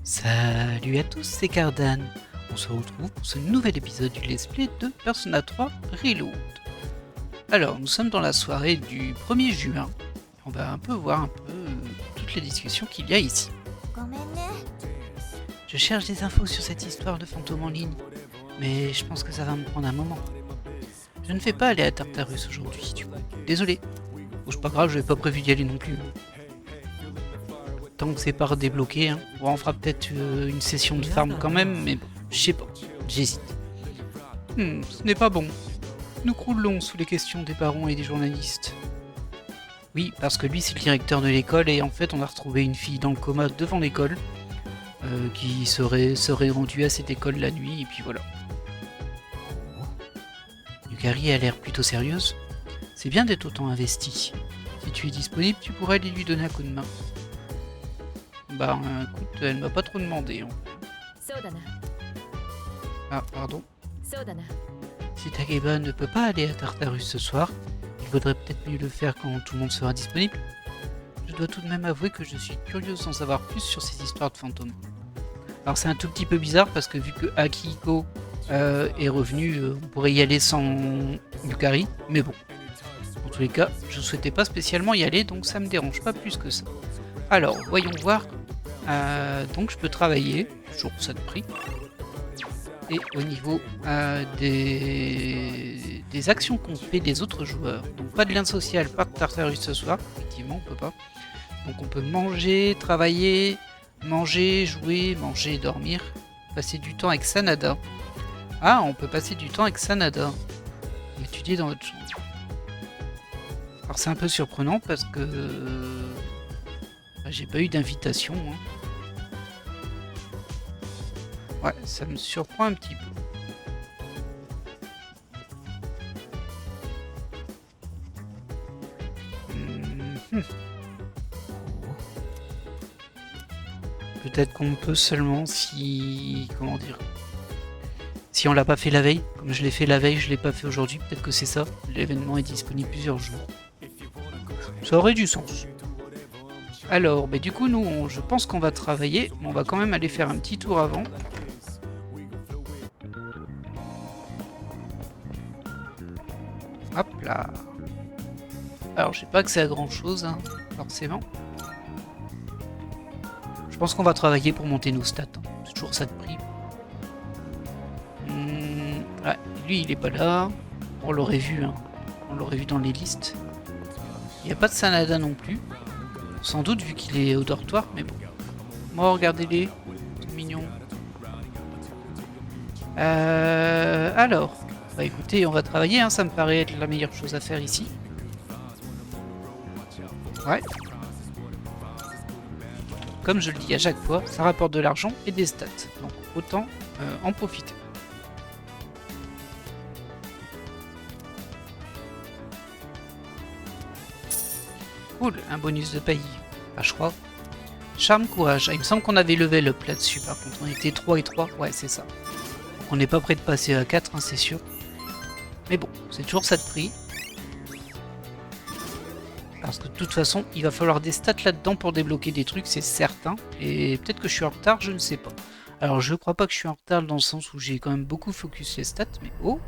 Salut à tous, c'est Cardan. On se retrouve pour ce nouvel épisode du Let's Play de Persona 3 Reload. Alors, nous sommes dans la soirée du 1er juin. On va un peu voir toutes les discussions qu'il y a ici. Je cherche des infos sur cette histoire de fantôme en ligne, mais je pense que ça va me prendre un moment. Je ne vais pas aller à Tartarus aujourd'hui, du coup. Désolé. Bon, c'est pas grave, je n'avais pas prévu d'y aller non plus. Tant que c'est pas débloqué, hein. Bon, on fera peut-être une session de farm quand même, mais bon, je sais pas, j'hésite. Ce n'est pas bon. Nous croulons sous les questions des barons et des journalistes. Oui, parce que lui c'est le directeur de l'école et en fait on a retrouvé une fille dans le coma devant l'école qui serait rendue à cette école la nuit et puis voilà. Yukari a l'air plutôt sérieuse. C'est bien d'être autant investi. Si tu es disponible, tu pourrais aller lui donner un coup de main. Bah écoute, elle m'a pas trop demandé. Hein. Ah, pardon. Si Takeba ne peut pas aller à Tartarus ce soir, il vaudrait peut-être mieux le faire quand tout le monde sera disponible. Je dois tout de même avouer que je suis curieuse d'en savoir plus sur ces histoires de fantômes. Alors c'est un tout petit peu bizarre parce que vu que Akihiko est revenu, on pourrait y aller sans Yukari, mais bon. En tous les cas, je souhaitais pas spécialement y aller, donc ça me dérange pas plus que ça. Alors, voyons voir. Donc je peux travailler, toujours ça de prix. Et au niveau des actions qu'on fait des autres joueurs. Donc pas de lien social, pas de Tartarus ce soir, effectivement on peut pas. Donc on peut manger, travailler, manger, jouer, manger, dormir, passer du temps avec Sanada. Ah, on peut passer du temps avec Sanada. Étudier dans votre chambre. Alors c'est un peu surprenant parce que j'ai pas eu d'invitation. Hein. Ouais, ça me surprend un petit peu. Peut-être qu'on peut seulement si... Comment dire? Si on l'a pas fait la veille. Comme je l'ai fait la veille, je l'ai pas fait aujourd'hui. Peut-être que c'est ça. L'événement est disponible plusieurs jours. Ça aurait du sens. Alors, bah, du coup, nous, je pense qu'on va travailler. Mais on va quand même aller faire un petit tour avant. Hop là. Alors, j'ai pas accès à grand chose, hein, forcément. Je pense qu'on va travailler pour monter nos stats. Hein. C'est toujours ça de prix. Ouais, lui, il est pas là. On l'aurait vu, hein. On l'aurait vu dans les listes. Il n'y a pas de Sanada non plus. Sans doute, vu qu'il est au dortoir, mais bon. Moi, regardez-les. C'est mignon. Alors. Bah écoutez, on va travailler, hein, ça me paraît être la meilleure chose à faire ici. Ouais. Comme je le dis à chaque fois, ça rapporte de l'argent et des stats. Donc autant en profiter. Cool, un bonus de paye. Ah, je crois. Charme, courage. Ah, il me semble qu'on avait level up là-dessus par contre. On était 3 et 3. Ouais, c'est ça. Donc on n'est pas prêt de passer à 4, hein, c'est sûr. Mais bon, c'est toujours ça de prix. Parce que de toute façon, il va falloir des stats là-dedans pour débloquer des trucs, c'est certain. Et peut-être que je suis en retard, je ne sais pas. Alors je crois pas que je suis en retard dans le sens où j'ai quand même beaucoup focus les stats, mais oh,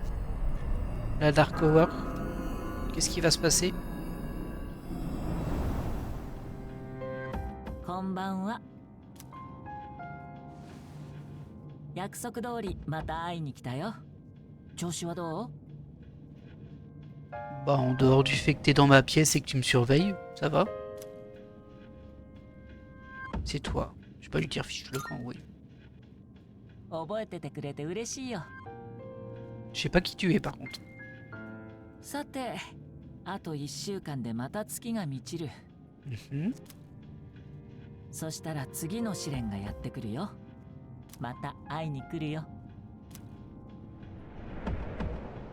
la Dark Hour. Qu'est-ce qui va se passer? Bah en dehors du fait que t'es dans ma pièce et que tu me surveilles, ça va? C'est toi. Je vais pas lui dire fiche le camp, oui. Je sais pas qui tu es par contre. Mhm.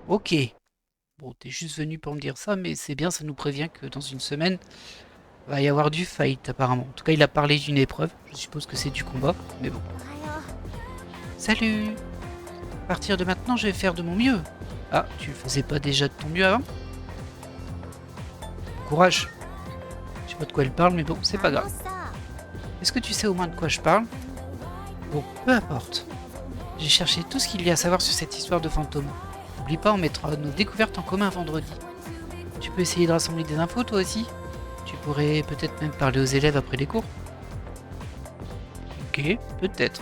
Ok. Bon, t'es juste venu pour me dire ça, mais c'est bien, ça nous prévient que dans une semaine, va y avoir du fight apparemment. En tout cas, il a parlé d'une épreuve. Je suppose que c'est du combat, mais bon. Salut! À partir de maintenant, je vais faire de mon mieux. Ah, tu faisais pas déjà de ton mieux avant? Courage! Je sais pas de quoi elle parle, mais bon, c'est pas grave. Est-ce que tu sais au moins de quoi je parle? Bon, peu importe. J'ai cherché tout ce qu'il y a à savoir sur cette histoire de fantôme. N'oublie pas, on mettra nos découvertes en commun vendredi. Tu peux essayer de rassembler des infos toi aussi? Tu pourrais peut-être même parler aux élèves après les cours. Ok, peut-être.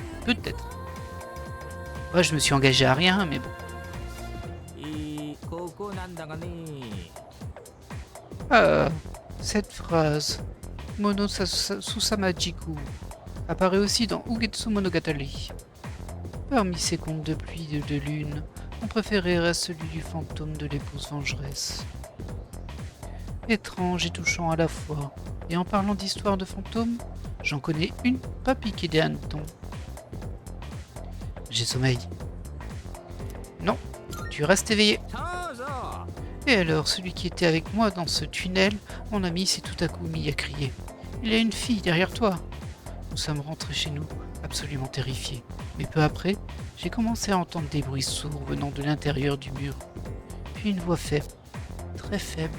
Moi je me suis engagé à rien, mais bon. Ah, cette phrase, Mono Susamajiku, apparaît aussi dans Ugetsu Monogatari. Parmi ces contes de pluie et de lune, mon préféré reste celui du fantôme de l'épouse vengeresse. Étrange et touchant à la fois, et en parlant d'histoire de fantômes, j'en connais une pas piquée des hannetons. J'ai sommeil. Non, tu restes éveillé. Et alors, celui qui était avec moi dans ce tunnel, mon ami s'est tout à coup mis à crier. Il y a une fille derrière toi. Nous sommes rentrés chez nous, absolument terrifiés. Mais peu après, j'ai commencé à entendre des bruits sourds venant de l'intérieur du mur. Puis une voix faible, très faible,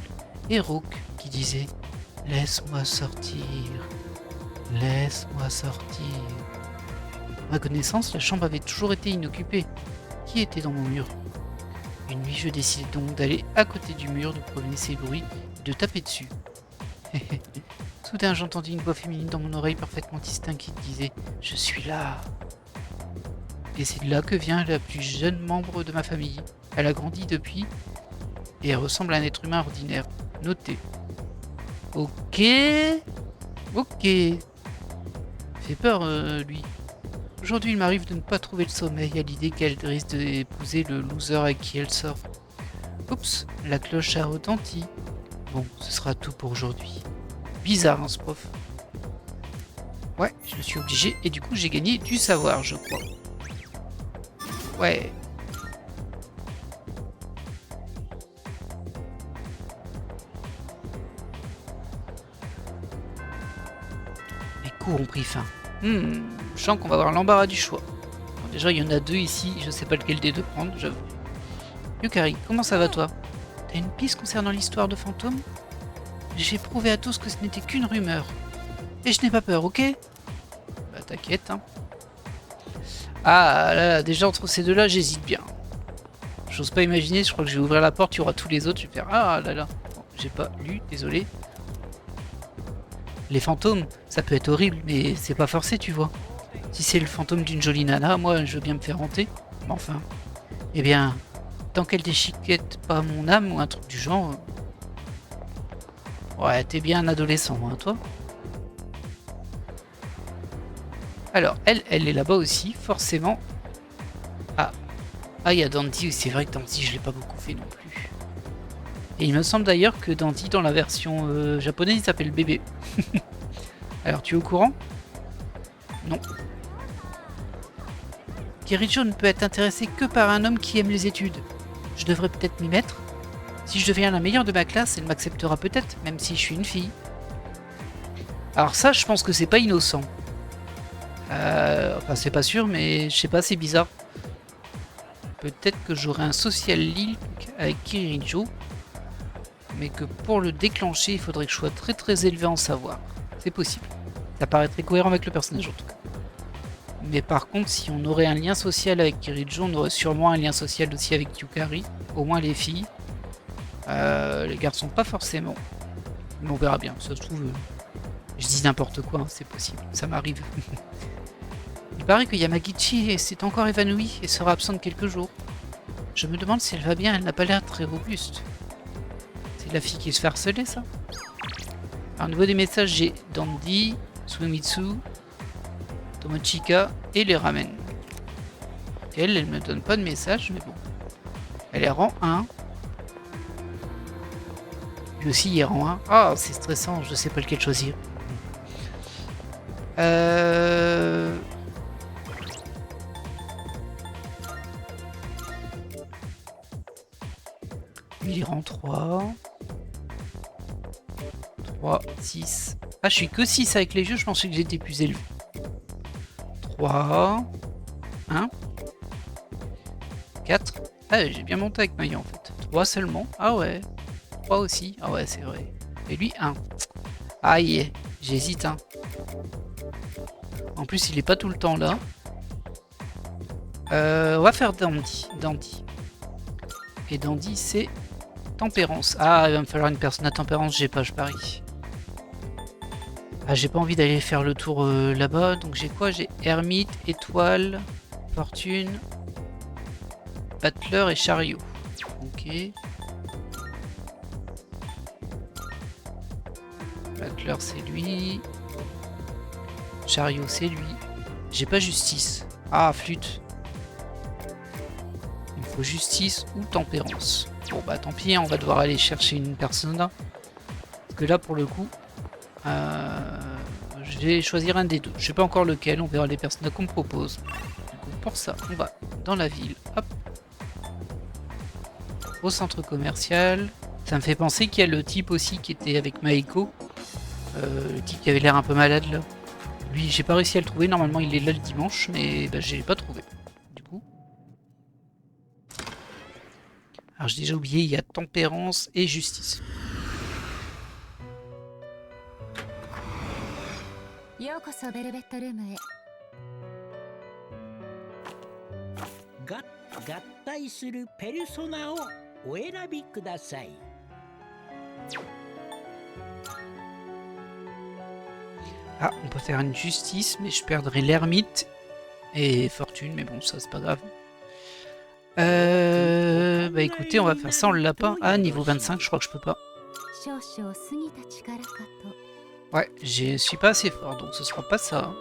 et rauque, qui disait « Laisse-moi sortir, laisse-moi sortir ». À ma connaissance, la chambre avait toujours été inoccupée. Qui était dans mon mur? Une nuit, je décidai donc d'aller à côté du mur, de promener ces bruits et de taper dessus. Soudain, j'entendis une voix féminine dans mon oreille parfaitement distincte qui disait « Je suis là ». Et c'est de là que vient la plus jeune membre de ma famille. Elle a grandi depuis et elle ressemble à un être humain ordinaire. Notez. Ok. Fait peur, lui. Aujourd'hui, il m'arrive de ne pas trouver le sommeil à l'idée qu'elle risque d'épouser le loser avec qui elle sort. Oups, la cloche a retenti. Bon, ce sera tout pour aujourd'hui. Bizarre, hein, ce prof. Ouais, je me suis obligé et du coup, j'ai gagné du savoir, je crois. Ouais. Les cours ont pris fin. Je sens qu'on va avoir l'embarras du choix. Bon, déjà, il y en a deux ici, je sais pas lequel des deux prendre, j'avoue. Yukari, comment ça va toi? T'as une piste concernant l'histoire de fantômes? J'ai prouvé à tous que ce n'était qu'une rumeur. Et je n'ai pas peur, ok? Bah t'inquiète, hein. Ah là là, déjà entre ces deux-là, j'hésite bien. J'ose pas imaginer, je crois que je vais ouvrir la porte, il y aura tous les autres, je vais faire ah là là. Bon, j'ai pas lu, désolé. Les fantômes, ça peut être horrible, mais c'est pas forcé, tu vois. Si c'est le fantôme d'une jolie nana, moi je veux bien me faire hanter. Mais enfin, eh bien, tant qu'elle déchiquette pas mon âme ou un truc du genre. Ouais, t'es bien un adolescent, hein, toi. Alors, elle est là-bas aussi, forcément. Ah, il y a Dandy, c'est vrai que Dandy, je l'ai pas beaucoup fait non plus. Et il me semble d'ailleurs que Dandy, dans la version japonaise, il s'appelle bébé. Alors, tu es au courant? Non. Kirijo ne peut être intéressé que par un homme qui aime les études. Je devrais peut-être m'y mettre. Si je deviens la meilleure de ma classe, elle m'acceptera peut-être, même si je suis une fille. Alors ça, je pense que c'est pas innocent. Enfin, c'est pas sûr, mais je sais pas, c'est bizarre. Peut-être que j'aurai un social link avec Kirijo, mais que pour le déclencher, il faudrait que je sois très très élevé en savoir. C'est possible. Ça paraît très cohérent avec le personnage en tout cas. Mais par contre, si on aurait un lien social avec Kirijo, on aurait sûrement un lien social aussi avec Yukari. Au moins les filles. Les garçons pas forcément. Mais on verra bien. Ça se trouve, je dis n'importe quoi, hein, c'est possible. Ça m'arrive. Il paraît que Yamagichi s'est encore évanouie et sera absente quelques jours. Je me demande si elle va bien, elle n'a pas l'air très robuste. C'est la fille qui se fait harceler, ça? Alors, au niveau des messages, j'ai Dandy, Suemitsu, Tomochika et les ramen. Elle me donne pas de message, mais bon. Elle est rang 1. Lui aussi, il est rang 1. Ah, c'est stressant, je sais pas lequel choisir. Il est rang 3. 3, 6. Ah, je suis que 6 avec les jeux, je pensais que j'étais plus élevé. 3. 1. 4. Ah, j'ai bien monté avec Maya en fait. 3 seulement. Ah ouais. 3 aussi. Ah ouais, c'est vrai. Et lui, 1. Aïe, j'hésite, hein. En plus, il est pas tout le temps là. On va faire Dandy. Et Dandy, c'est tempérance. Ah, il va me falloir une personne à tempérance, j'ai pas, je parie. Ah, j'ai pas envie d'aller faire le tour là-bas, donc j'ai quoi? J'ai ermite, étoile, fortune, battleur et chariot. Ok. Battleur, c'est lui. Chariot, c'est lui. J'ai pas justice. Ah, flûte. Il me faut justice ou tempérance. Bon, bah tant pis, on va devoir aller chercher une persona. Parce que là, pour le coup, je vais choisir un des deux. Je sais pas encore lequel, on verra les personnages qu'on me propose. Du coup, pour ça, on va dans la ville. Hop. Au centre commercial. Ça me fait penser qu'il y a le type aussi qui était avec Maeko. Le type qui avait l'air un peu malade là. Lui, j'ai pas réussi à le trouver. Normalement, il est là le dimanche, mais bah, je l'ai pas trouvé. Du coup. Alors, j'ai déjà oublié, il y a tempérance et justice. Ah, on peut faire une justice, mais je perdrai l'ermite et fortune, mais bon, ça c'est pas grave. Bah écoutez, on va faire ça, on l'a pas. Ah, niveau 25, je crois que je peux pas. Ouais, je suis pas assez fort, donc ce sera pas ça.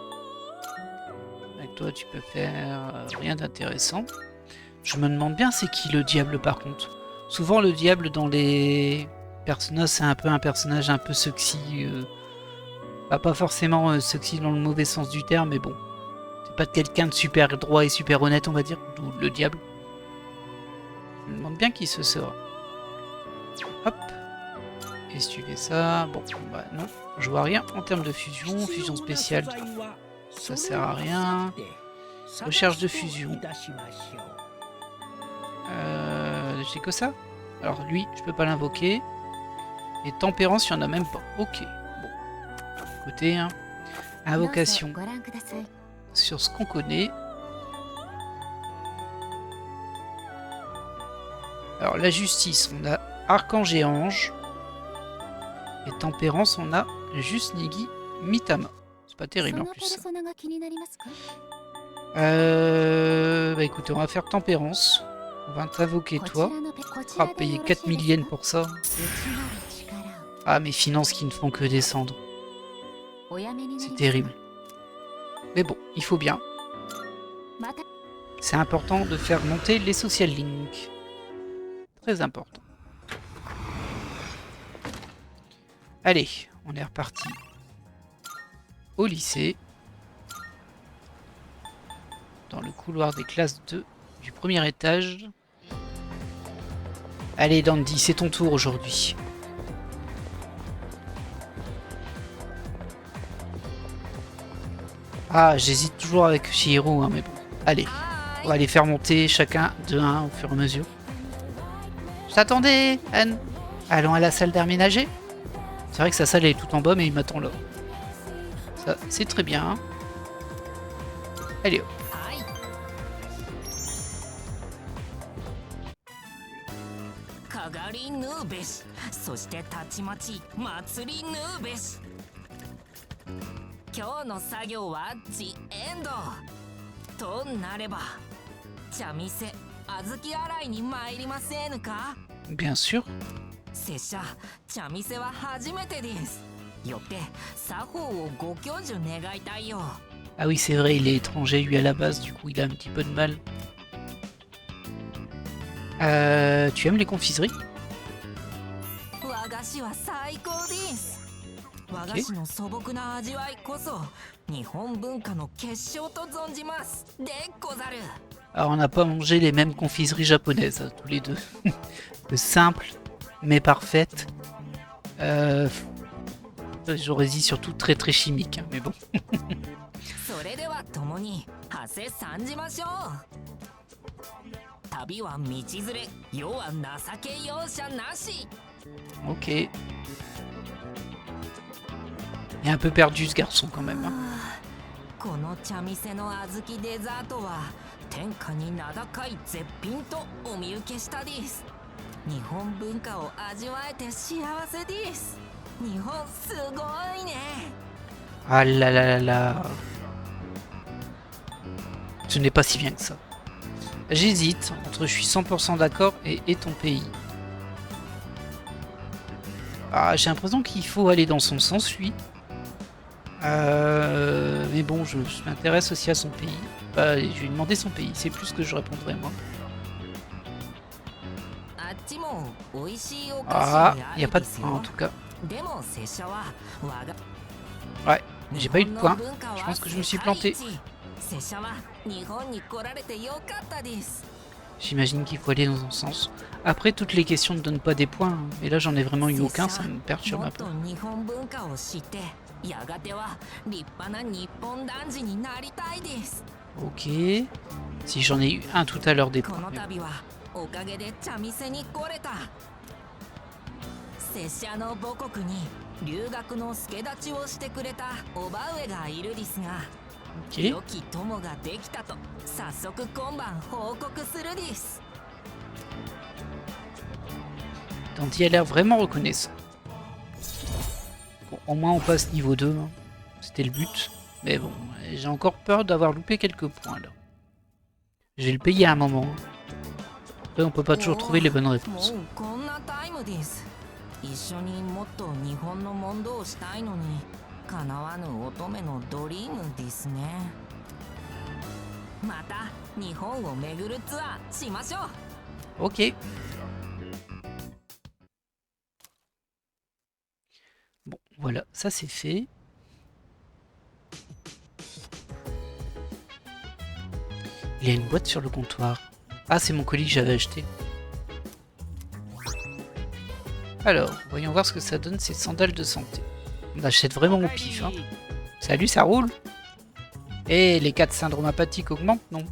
Avec toi, tu peux faire rien d'intéressant. Je me demande bien c'est qui le diable par contre. Souvent le diable dans les personnages, c'est un peu un personnage un peu sexy. Pas forcément sexy dans le mauvais sens du terme, mais bon. C'est pas quelqu'un de super droit et super honnête, on va dire, d'où le diable. Je me demande bien qui ce sera. Hop. Essuyer ça. Bon, bah non, je vois rien en termes de fusion. Fusion spéciale, ça sert à rien. Recherche de fusion. J'ai que ça. Alors lui, je peux pas l'invoquer. Et tempérance, il n'y en a même pas. Ok. Bon. Écoutez, hein. Invocation. Sur ce qu'on connaît. Alors la justice, on a Archange et Ange. Et tempérance, on a juste Nigi Mitama. C'est pas terrible en plus ça. Bah écoutez, on va faire tempérance. On va t'invoquer toi. On va payer 4000 yens pour ça. Ah, mes finances qui ne font que descendre. C'est terrible. Mais bon, il faut bien. C'est important de faire monter les social links. Très important. Allez, on est reparti au lycée. Dans le couloir des classes 2 du premier étage. Allez Dandy, c'est ton tour aujourd'hui. Ah, j'hésite toujours avec Chihiro, hein, mais bon. Allez, on va les faire monter chacun de 1 au fur et à mesure. J'attendais, Anne. Allons à la salle d'air ménager. C'est vrai que sa salle est tout en bas, mais il m'attend là. Ça, c'est très bien. Allez, hop. Bien sûr. Ah oui, c'est vrai, il est étranger lui à la base, du coup il a un petit peu de mal. Tu aimes les confiseries? Okay. Alors on n'a pas mangé les mêmes confiseries japonaises, hein, tous les deux. Le simple, mais parfaite. J'aurais dit surtout très très chimique, hein, mais bon. Ok. Il est un peu perdu ce garçon quand même. Hein. この茶店の小豆デザートは天下に名高い絶品とお見受けしたです。日本文化を味わえて幸せです。日本すごいね。Ah là là là là. Ce n'est pas si bien que ça. J'hésite entre je suis 100% d'accord et ton pays. Ah, j'ai l'impression qu'il faut aller dans son sens, lui. Mais bon, je m'intéresse aussi à son pays. Bah, je vais lui demander son pays, c'est plus ce que je répondrai moi. Ah, il n'y a pas de point en tout cas. Ouais, j'ai pas eu de point. Je pense que je me suis planté. J'imagine qu'il faut aller dans un sens. Après, toutes les questions ne donnent pas des points, hein. Mais là j'en ai vraiment eu aucun, ça me perturbe un peu. Ok. Si j'en ai eu un tout à l'heure des points. Mais... 拙者の母国に留学の助立ちをしてくれたおば上がいるですが、良き友ができたと早速今晩報告するです。Dandy a l'air vraiment reconnaissant. Bon, au moins on passe niveau 2, hein. C'était le but. Mais bon, j'ai encore peur d'avoir loupé quelques points là. Je vais le payer à un moment. Après on peut pas toujours trouver les bonnes réponses. 一緒にもっと日本の問答をしたいのに叶わぬ乙女のドリームですね。また日本を巡るツアーしましょう。Ok. Bon, voilà, ça c'est fait. Il y a une boîte sur le comptoir. Ah, c'est mon colis que j'avais acheté. Alors, voyons voir ce que ça donne ces sandales de santé. On achète vraiment au pif, hein. Salut, ça roule? Et les cas de syndrome apathique augmentent, non?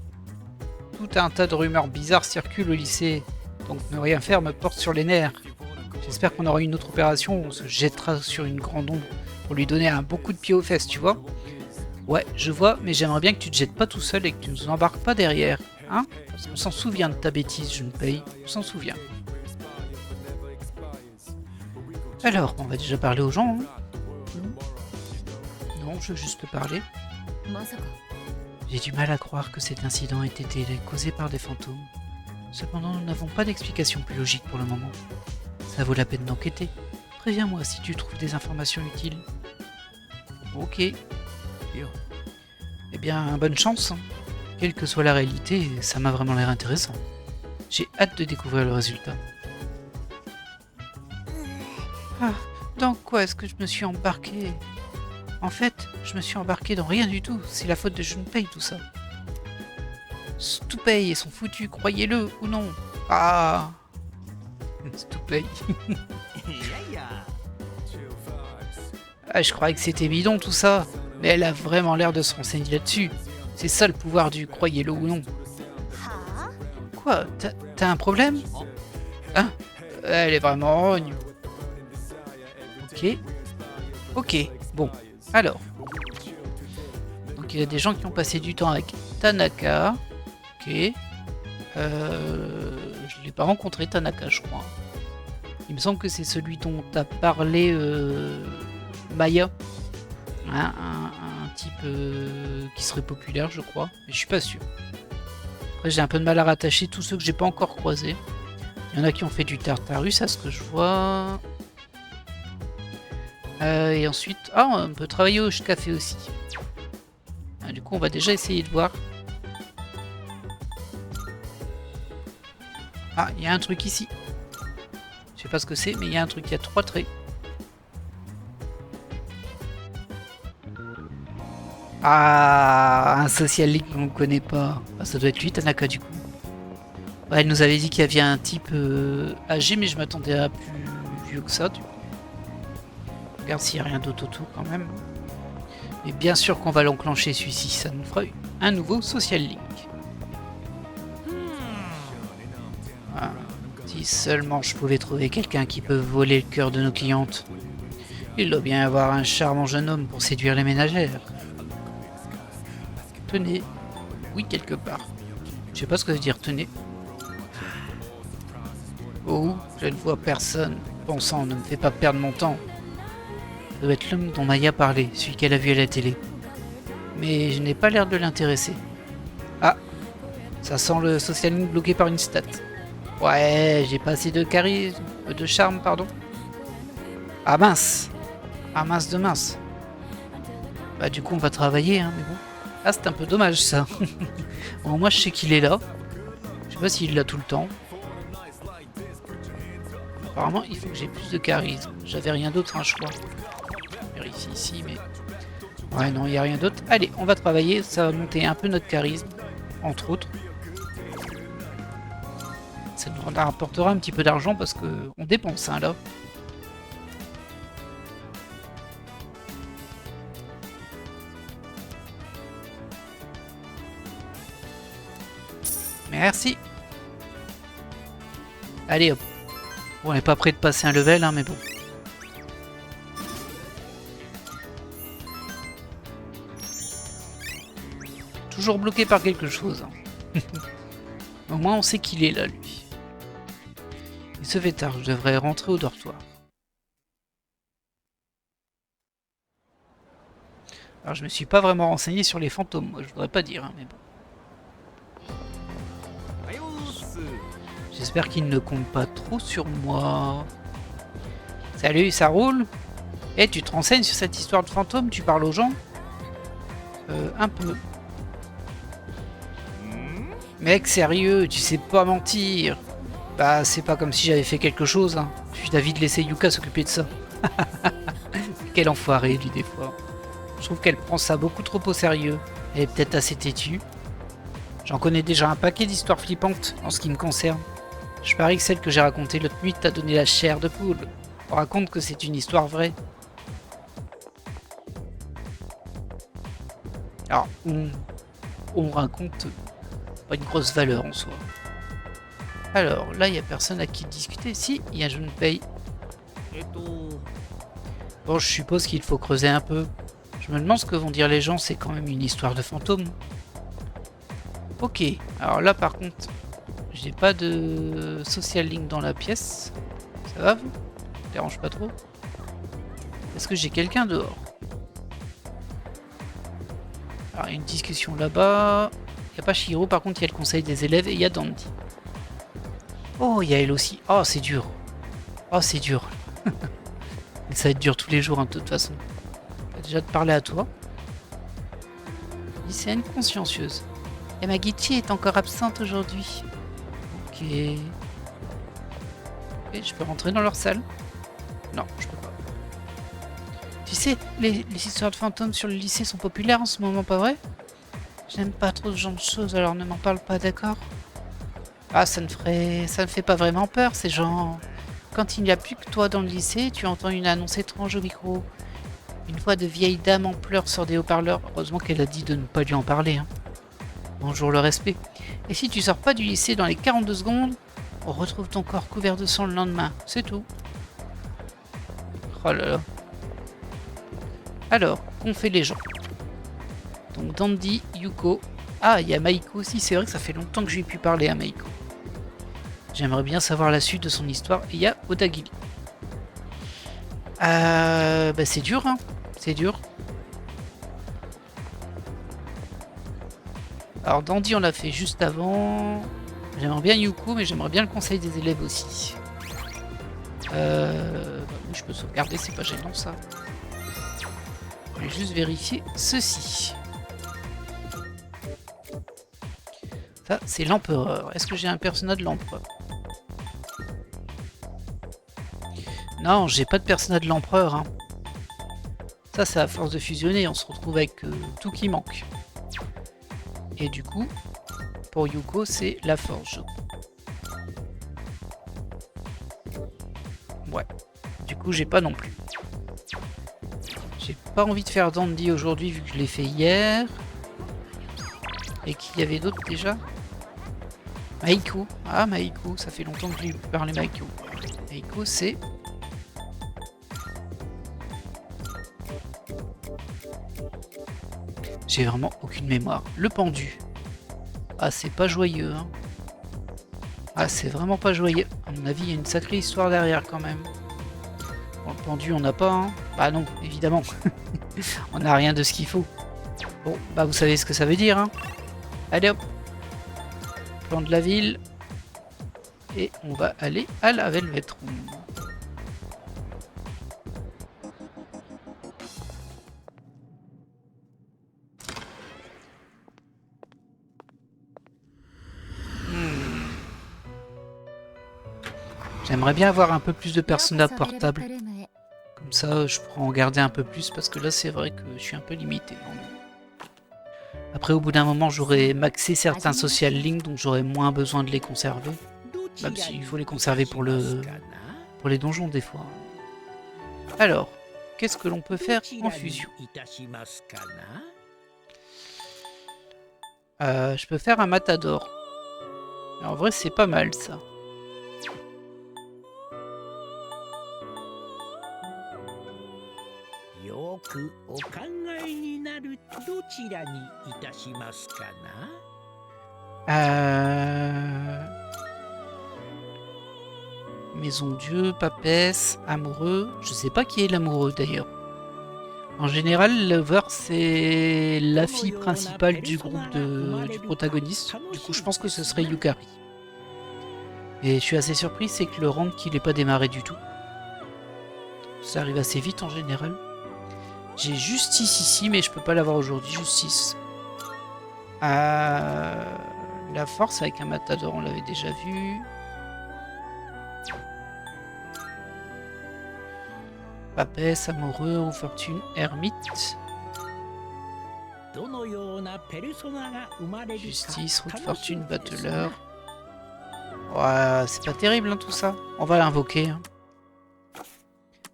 Tout un tas de rumeurs bizarres circulent au lycée, donc ne rien faire me porte sur les nerfs. J'espère qu'on aura une autre opération où on se jettera sur une grande ombre pour lui donner un bon coup de pied aux fesses, tu vois? Ouais, je vois, mais j'aimerais bien que tu te jettes pas tout seul et que tu nous embarques pas derrière, hein? Parce qu'on s'en souvient de ta bêtise, je ne paye, on s'en souvient. Alors, on va déjà parler aux gens, hein. Non, je veux juste te parler. J'ai du mal à croire que cet incident ait été causé par des fantômes. Cependant, nous n'avons pas d'explication plus logique pour le moment. Ça vaut la peine d'enquêter. Préviens-moi si tu trouves des informations utiles. Ok. Eh bien, bonne chance, hein. Quelle que soit la réalité, ça m'a vraiment l'air intéressant. J'ai hâte de découvrir le résultat. Ah, dans quoi est-ce que je me suis embarqué? En fait, je me suis embarqué dans rien du tout. C'est la faute de Junpei, tout ça. Stupei et son foutu, croyez-le ou non. Ah, Stupei. Ah, je croyais que c'était bidon tout ça. Mais elle a vraiment l'air de se renseigner là-dessus. C'est ça le pouvoir du croyez-le ou non. Quoi? T'as un problème? Hein? Elle est vraiment rogne. Ok. Ok. Bon. Alors. Donc il y a des gens qui ont passé du temps avec Tanaka. Ok. Je l'ai pas rencontré Tanaka, je crois. Il me semble que c'est celui dont t'as parlé Maya. Hein, un type qui serait populaire, je crois. Mais je suis pas sûr. Après j'ai un peu de mal à rattacher tous ceux que j'ai pas encore croisés. Il y en a qui ont fait du Tartarus, à ce que je vois. Et ensuite... Ah, on peut travailler au café aussi. Ah, du coup, on va déjà essayer de voir. Ah, il y a un truc ici. Je sais pas ce que c'est, mais il y a un truc. Il y a 3 traits. Ah, un social link qu'on ne connaît pas. Ah, ça doit être lui, Tanaka, du coup. Ouais, elle nous avait dit qu'il y avait un type âgé, mais je m'attendais à plus vieux que ça, du coup. Regarde s'il n'y a rien d'autre autour quand même. Mais bien sûr qu'on va l'enclencher celui-ci, ça nous fera un nouveau social link. Ah, si seulement je pouvais trouver quelqu'un qui peut voler le cœur de nos clientes. Il doit bien y avoir un charmant jeune homme pour séduire les ménagères. tenez. Oui, quelque part. Je sais pas ce que ça veut dire tenez. Oh, je ne vois personne. Bon sang, ne me fais pas perdre mon temps. Ça doit être l'homme dont Maya parlait, celui qu'elle a vu à la télé. Mais je n'ai pas l'air de l'intéresser. Ah, ça sent le social link bloqué par une stat. Ouais, j'ai pas assez de charisme, de charme, pardon. Ah mince. Ah mince de mince. Bah du coup on va travailler, hein, mais bon. Ah c'est un peu dommage ça. Bon moi je sais qu'il est là. Je sais pas s'il l'a tout le temps. Apparemment il faut que j'ai plus de charisme. J'avais rien d'autre, hein, je crois. Je vérifie ici, mais... Ouais non, il n'y a rien d'autre. Allez, on va travailler, ça va monter un peu notre charisme, entre autres. Ça nous rapportera un petit peu d'argent parce que on dépense, hein, là. Merci. Allez hop. Bon, on n'est pas prêt de passer un level, hein, mais bon. Toujours bloqué par quelque chose. Hein. Au moins on sait qu'il est là, lui. Il se fait tard, je devrais rentrer au dortoir. Alors je me suis pas vraiment renseigné sur les fantômes, moi je voudrais pas dire, hein, mais bon. J'espère qu'il ne compte pas trop sur moi. Salut, ça roule? Eh, tu te renseignes sur cette histoire de fantôme? Tu parles aux gens? Un peu. Mec, sérieux, tu sais pas mentir. Bah, c'est pas comme si j'avais fait quelque chose, hein. Je suis d'avis de laisser Yuka s'occuper de ça. Quel enfoiré, lui, des fois. Je trouve qu'elle prend ça beaucoup trop au sérieux. Elle est peut-être assez têtue. J'en connais déjà un paquet d'histoires flippantes en ce qui me concerne. Je parie que celle que j'ai racontée l'autre nuit t'a donné la chair de poule. On raconte que c'est une histoire vraie. Alors, on raconte pas une grosse valeur en soi. Alors, là, il n'y a personne à qui discuter. Si, il y a je ne paye. Bon, je suppose qu'il faut creuser un peu. Je me demande ce que vont dire les gens, c'est quand même une histoire de fantôme. Ok, alors là par contre, j'ai pas de social link dans la pièce. Ça va vous? Ça vous dérange pas trop? Est-ce que j'ai quelqu'un dehors? Alors il y a une discussion là-bas. Il n'y a pas Shiro, par contre il y a le conseil des élèves et il y a Dandy. Oh, il y a elle aussi. Oh, c'est dur. Oh, c'est dur. Mais ça va être dur tous les jours, hein, de toute façon. On va déjà te parler à toi. Lycéenne consciencieuse. Yamagichi est encore absente aujourd'hui. Ok. Et je peux rentrer dans leur salle? Non, je peux pas. Tu sais, les histoires de fantômes sur le lycée sont populaires en ce moment, pas vrai? J'aime pas trop ce genre de choses, alors ne m'en parle pas, d'accord? Ah, ça me fait pas vraiment peur, ces gens. Quand il n'y a plus que toi dans le lycée, tu entends une annonce étrange au micro. Une voix de vieille dame en pleurs sur des haut-parleurs. Heureusement qu'elle a dit de ne pas lui en parler, hein. Bonjour le respect. Et si tu sors pas du lycée dans les 42 secondes, on retrouve ton corps couvert de sang le lendemain. C'est tout. Oh là là. Alors, qu'ont fait les gens? Donc Dandy, Yuko. Ah, il y a Maiko aussi. C'est vrai que ça fait longtemps que je lui ai pu parler à Maiko. J'aimerais bien savoir la suite de son histoire. Et il y a Odagili. Bah c'est dur, hein. C'est dur. Alors Dandy on l'a fait juste avant. J'aimerais bien Yuko, mais j'aimerais bien le conseil des élèves aussi. Bah oui, je peux sauvegarder, c'est pas gênant ça. Je vais juste vérifier ceci. Ça, c'est l'empereur. Est-ce que j'ai un personnage de l'empereur? Non, j'ai pas de personnage de l'empereur, hein. Ça, c'est à force de fusionner, on se retrouve avec tout qui manque. Et du coup, pour Yuko, c'est la forge. Ouais. Du coup, j'ai pas non plus. J'ai pas envie de faire Dandy aujourd'hui vu que je l'ai fait hier. Et qu'il y avait d'autres déjà. Maiko. Ah, Maiko. Ça fait longtemps que je lui parlais Maiko. Maiko, c'est... J'ai vraiment aucune mémoire. Le pendu. Ah, c'est pas joyeux, hein. Ah, c'est vraiment pas joyeux. À mon avis, il y a une sacrée histoire derrière quand même. Bon, le pendu, on n'a pas, hein. Bah non, évidemment. On n'a rien de ce qu'il faut. Bon, bah vous savez ce que ça veut dire, hein. Allez hop. Plan de la ville. Et on va aller à la Velvet Room. J'aimerais bien avoir un peu plus de personnages portables. Comme ça, je pourrais en garder un peu plus parce que là, c'est vrai que je suis un peu limité. Après, au bout d'un moment, j'aurais maxé certains social links, donc j'aurais moins besoin de les conserver. Même s'il faut les conserver pour les donjons des fois. Alors, qu'est-ce que l'on peut faire en fusion? Je peux faire un matador. Et en vrai, c'est pas mal ça. Maison Dieu, papesse, amoureux. Je sais pas qui est l'amoureux d'ailleurs. En général, Lover c'est la fille principale du groupe du protagoniste. Du coup, je pense que ce serait Yukari. Et je suis assez surpris, c'est que le rank il n'est pas démarré du tout. Ça arrive assez vite en général. J'ai Justice ici, mais je peux pas l'avoir aujourd'hui. Justice. La force avec un matador, on l'avait déjà vu. Papesse, amoureux, ou fortune, ermite. Justice, route fortune, battleur. Ouais, c'est pas terrible hein, tout ça. On va l'invoquer. Hein.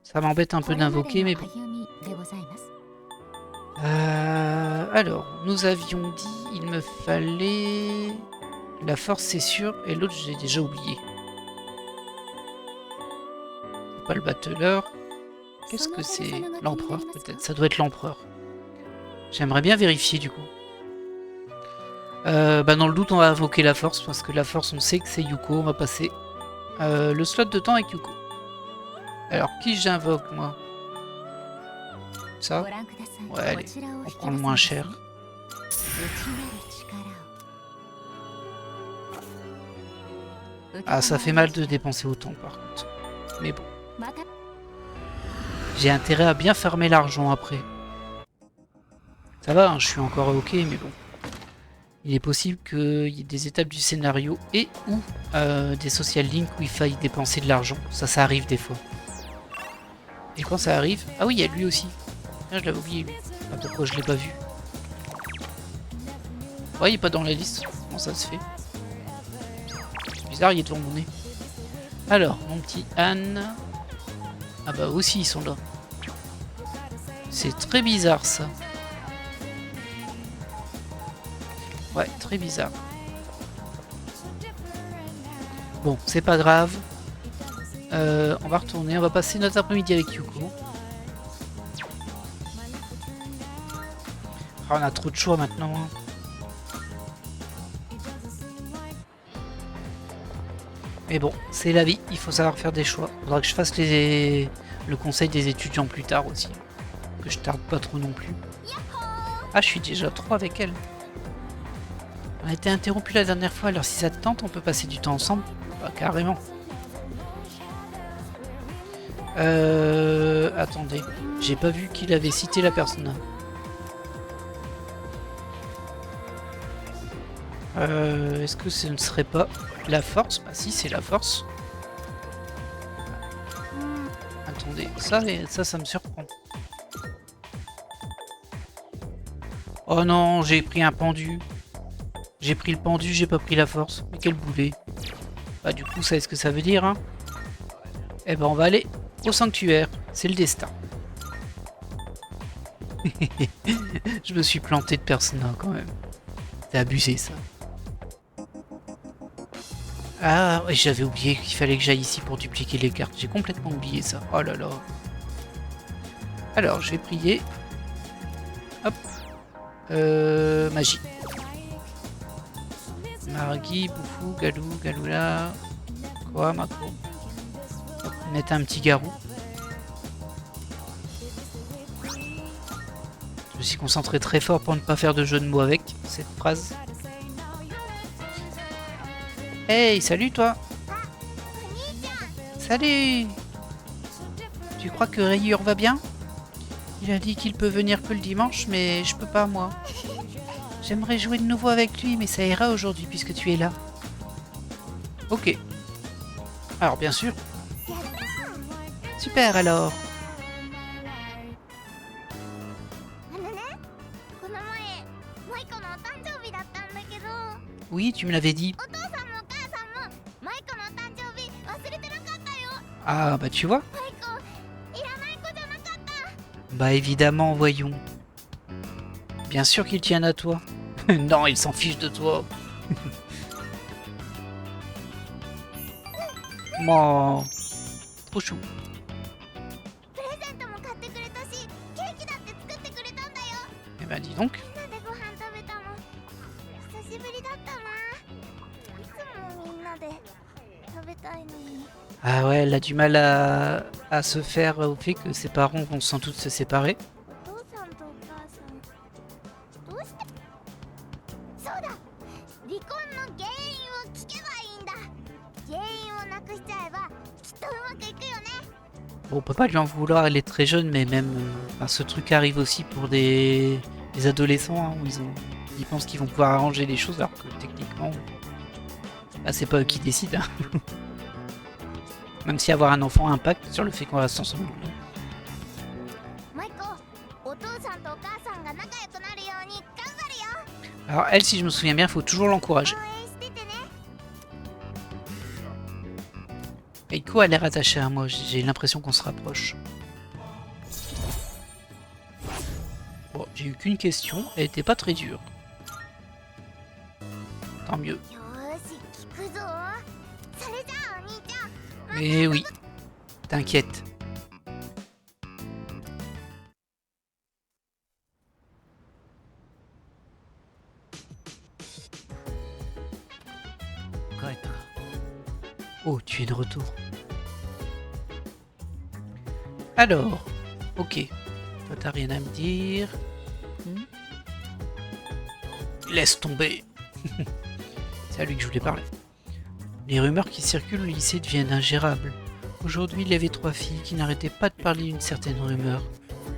Ça m'embête un peu d'invoquer, mais bon. Alors, nous avions dit, il me fallait... La force, c'est sûr, et l'autre, j'ai déjà oublié. C'est pas le battleur. Qu'est-ce que c'est? L'empereur, peut-être. Ça doit être l'empereur. J'aimerais bien vérifier, du coup. Dans le doute, on va invoquer la force, parce que la force, on sait que c'est Yuko. On va passer le slot de temps avec Yuko. Alors, qui j'invoque, moi? Ça? Ouais, allez, on prend le moins cher. Ah, ça fait mal de dépenser autant, par contre. Mais bon. J'ai intérêt à bien fermer l'argent après. Ça va, hein, je suis encore ok, mais bon. Il est possible qu'il y ait des étapes du scénario et ou des social links où il faille dépenser de l'argent. Ça arrive des fois. Et quand ça arrive... Ah oui, il y a lui aussi. Ah, je l'avais oublié, lui. Ah, pourquoi je l'ai pas vu? Ouais, il est pas dans la liste. Comment ça se fait? C'est bizarre, il est devant mon nez. Alors, mon petit Anne... Ah bah aussi, ils sont là. C'est très bizarre, ça. Ouais, très bizarre. Bon, c'est pas grave. On va retourner, on va passer notre après-midi avec Yuko. Ah, on a trop de choix maintenant. Hein. Mais bon, c'est la vie, il faut savoir faire des choix. Faudra que je fasse le conseil des étudiants plus tard aussi. Que je tarde pas trop non plus. Ah, je suis déjà 3 avec elle. On a été interrompu la dernière fois, alors si ça te tente, on peut passer du temps ensemble. Bah, carrément. Attendez, j'ai pas vu qu'il avait cité la personne. Est-ce que ce ne serait pas la force? Bah si, c'est la force. Attendez, ça me surprend. Oh non, j'ai pris un pendu. J'ai pris le pendu, j'ai pas pris la force. Mais quel boulet. Bah du coup, vous savez ce que ça veut dire, hein? Eh ben on va aller au sanctuaire. C'est le destin. Je me suis planté de personnage quand même. C'est abusé ça. Ah, ouais, j'avais oublié qu'il fallait que j'aille ici pour dupliquer les cartes. J'ai complètement oublié ça. Oh là là. Alors, je vais prier. Hop. Magie. Margui, Boufou, Galou, Galoula, Koa, Mako. Mettre un petit garou. Je me suis concentré très fort pour ne pas faire de jeu de mots avec cette phrase. Hey, salut toi! Salut! Tu crois que Rayure va bien? Il a dit qu'il peut venir que le dimanche, mais je peux pas moi. J'aimerais jouer de nouveau avec lui, mais ça ira aujourd'hui puisque tu es là. Ok. Alors bien sûr. Super alors. Oui, tu me l'avais dit. Ah bah tu vois. Bah évidemment, voyons. Bien sûr qu'il tient à toi. Non, il s'en fiche de toi. Moi, trop chou. Eh ben dis donc. Ah ouais, elle a du mal à se faire au fait que ses parents vont sans doute se séparer. Bon, on peut pas lui en vouloir, elle est très jeune, mais même ce truc arrive aussi pour des adolescents, hein, où ils pensent qu'ils vont pouvoir arranger les choses, alors que techniquement, c'est pas eux qui décident. Hein. Même si avoir un enfant impacte sur le fait qu'on reste ensemble. Alors elle, si je me souviens bien, il faut toujours l'encourager. Eiko a l'air attaché à moi, j'ai l'impression qu'on se rapproche. Bon, j'ai eu qu'une question, elle était pas très dure. Tant mieux. Mais oui, t'inquiète. Oh, tu es de retour. Alors, ok. Toi, t'as rien à me dire. Laisse tomber. C'est à lui que je voulais parler. Les rumeurs qui circulent au lycée deviennent ingérables. Aujourd'hui, il y avait 3 filles qui n'arrêtaient pas de parler d'une certaine rumeur.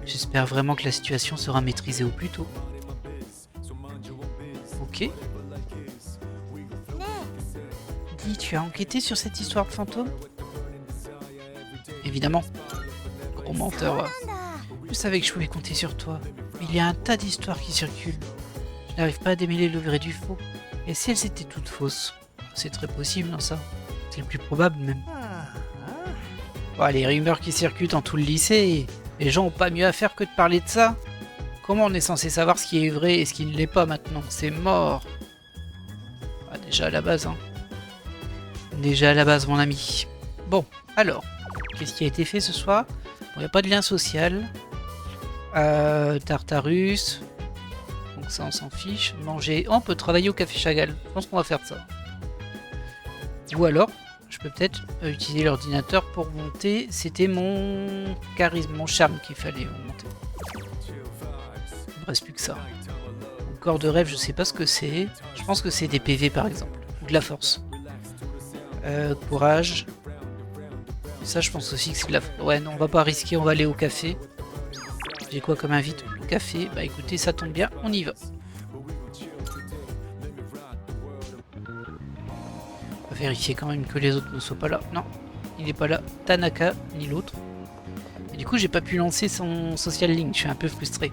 J'espère vraiment que la situation sera maîtrisée au plus tôt. Ok. Dis, tu as enquêté sur cette histoire de fantôme? Évidemment. Gros menteur. Ouais. Je savais que je pouvais compter sur toi. Mais il y a un tas d'histoires qui circulent. Je n'arrive pas à démêler le vrai du faux. Et si elles étaient toutes fausses? C'est très possible, hein, ça. C'est le plus probable, même. Bon, les rumeurs qui circulent dans tout le lycée, les gens ont pas mieux à faire que de parler de ça. Comment on est censé savoir ce qui est vrai et ce qui ne l'est pas maintenant? C'est mort. Ah, déjà à la base, hein. Déjà à la base, mon ami. Bon, alors, qu'est-ce qui a été fait ce soir? Bon, il n'y a pas de lien social. Tartarus. Donc ça, on s'en fiche. Manger. Oh, on peut travailler au Café Chagall. Je pense qu'on va faire ça. Ou alors, je peux peut-être utiliser l'ordinateur pour monter. C'était mon charisme, mon charme qu'il fallait monter. Il ne reste plus que ça. Mon corps de rêve, je sais pas ce que c'est. Je pense que c'est des PV par exemple. Ou de la force. Courage. Ça, je pense aussi que c'est de la... Ouais, non, on va pas risquer, on va aller au café. J'ai quoi comme invite? Le café. Bah écoutez, ça tombe bien, on y va. On va vérifier quand même que les autres ne soient pas là. Non, il n'est pas là. Tanaka, ni l'autre. Et du coup, j'ai pas pu lancer son social link, je suis un peu frustré.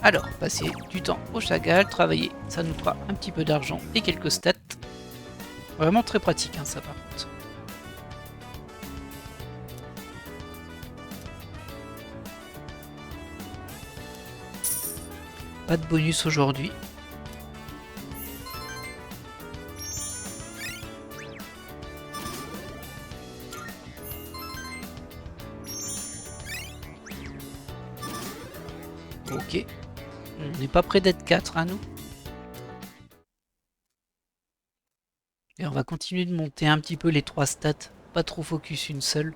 Alors, passer du temps au Chagall, travailler, ça nous fera un petit peu d'argent et quelques stats. Vraiment très pratique, hein, ça par contre. Pas de bonus aujourd'hui. Ok. On n'est pas près d'être 4, hein, nous. Et on va continuer de monter un petit peu les 3 stats. Pas trop focus une seule.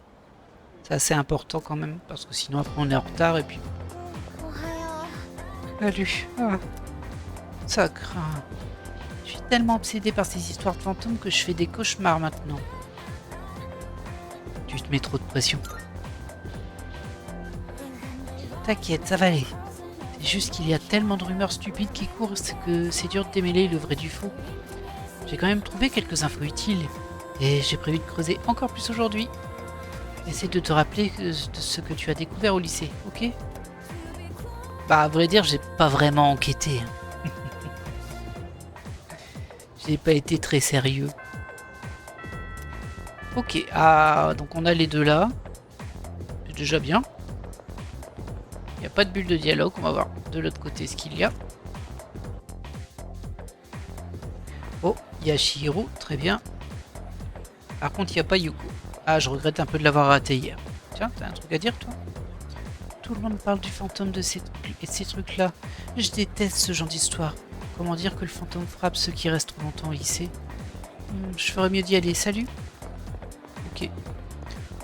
C'est assez important quand même, parce que sinon après on est en retard et puis... Salut. Ah, ça craint. Je suis tellement obsédé par ces histoires de fantômes que je fais des cauchemars maintenant. Tu te mets trop de pression. T'inquiète, ça va aller. C'est juste qu'il y a tellement de rumeurs stupides qui courent que c'est dur de démêler le vrai du faux. J'ai quand même trouvé quelques infos utiles et j'ai prévu de creuser encore plus aujourd'hui. Essaie de te rappeler de ce que tu as découvert au lycée, ok? Bah à vrai dire, j'ai pas vraiment enquêté. J'ai pas été très sérieux. Ok, donc on a les deux là. C'est déjà bien. Il n'y a pas de bulle de dialogue, on va voir de l'autre côté ce qu'il y a. Oh, il y a Chihiro, très bien. Par contre, il n'y a pas Yuko. Ah, je regrette un peu de l'avoir raté hier. Tiens, t'as un truc à dire, toi? Tout le monde parle du fantôme de ces trucs-là. Je déteste ce genre d'histoire. Comment dire que le fantôme frappe ceux qui restent trop longtemps au lycée? Je ferais mieux d'y aller. Salut. Ok.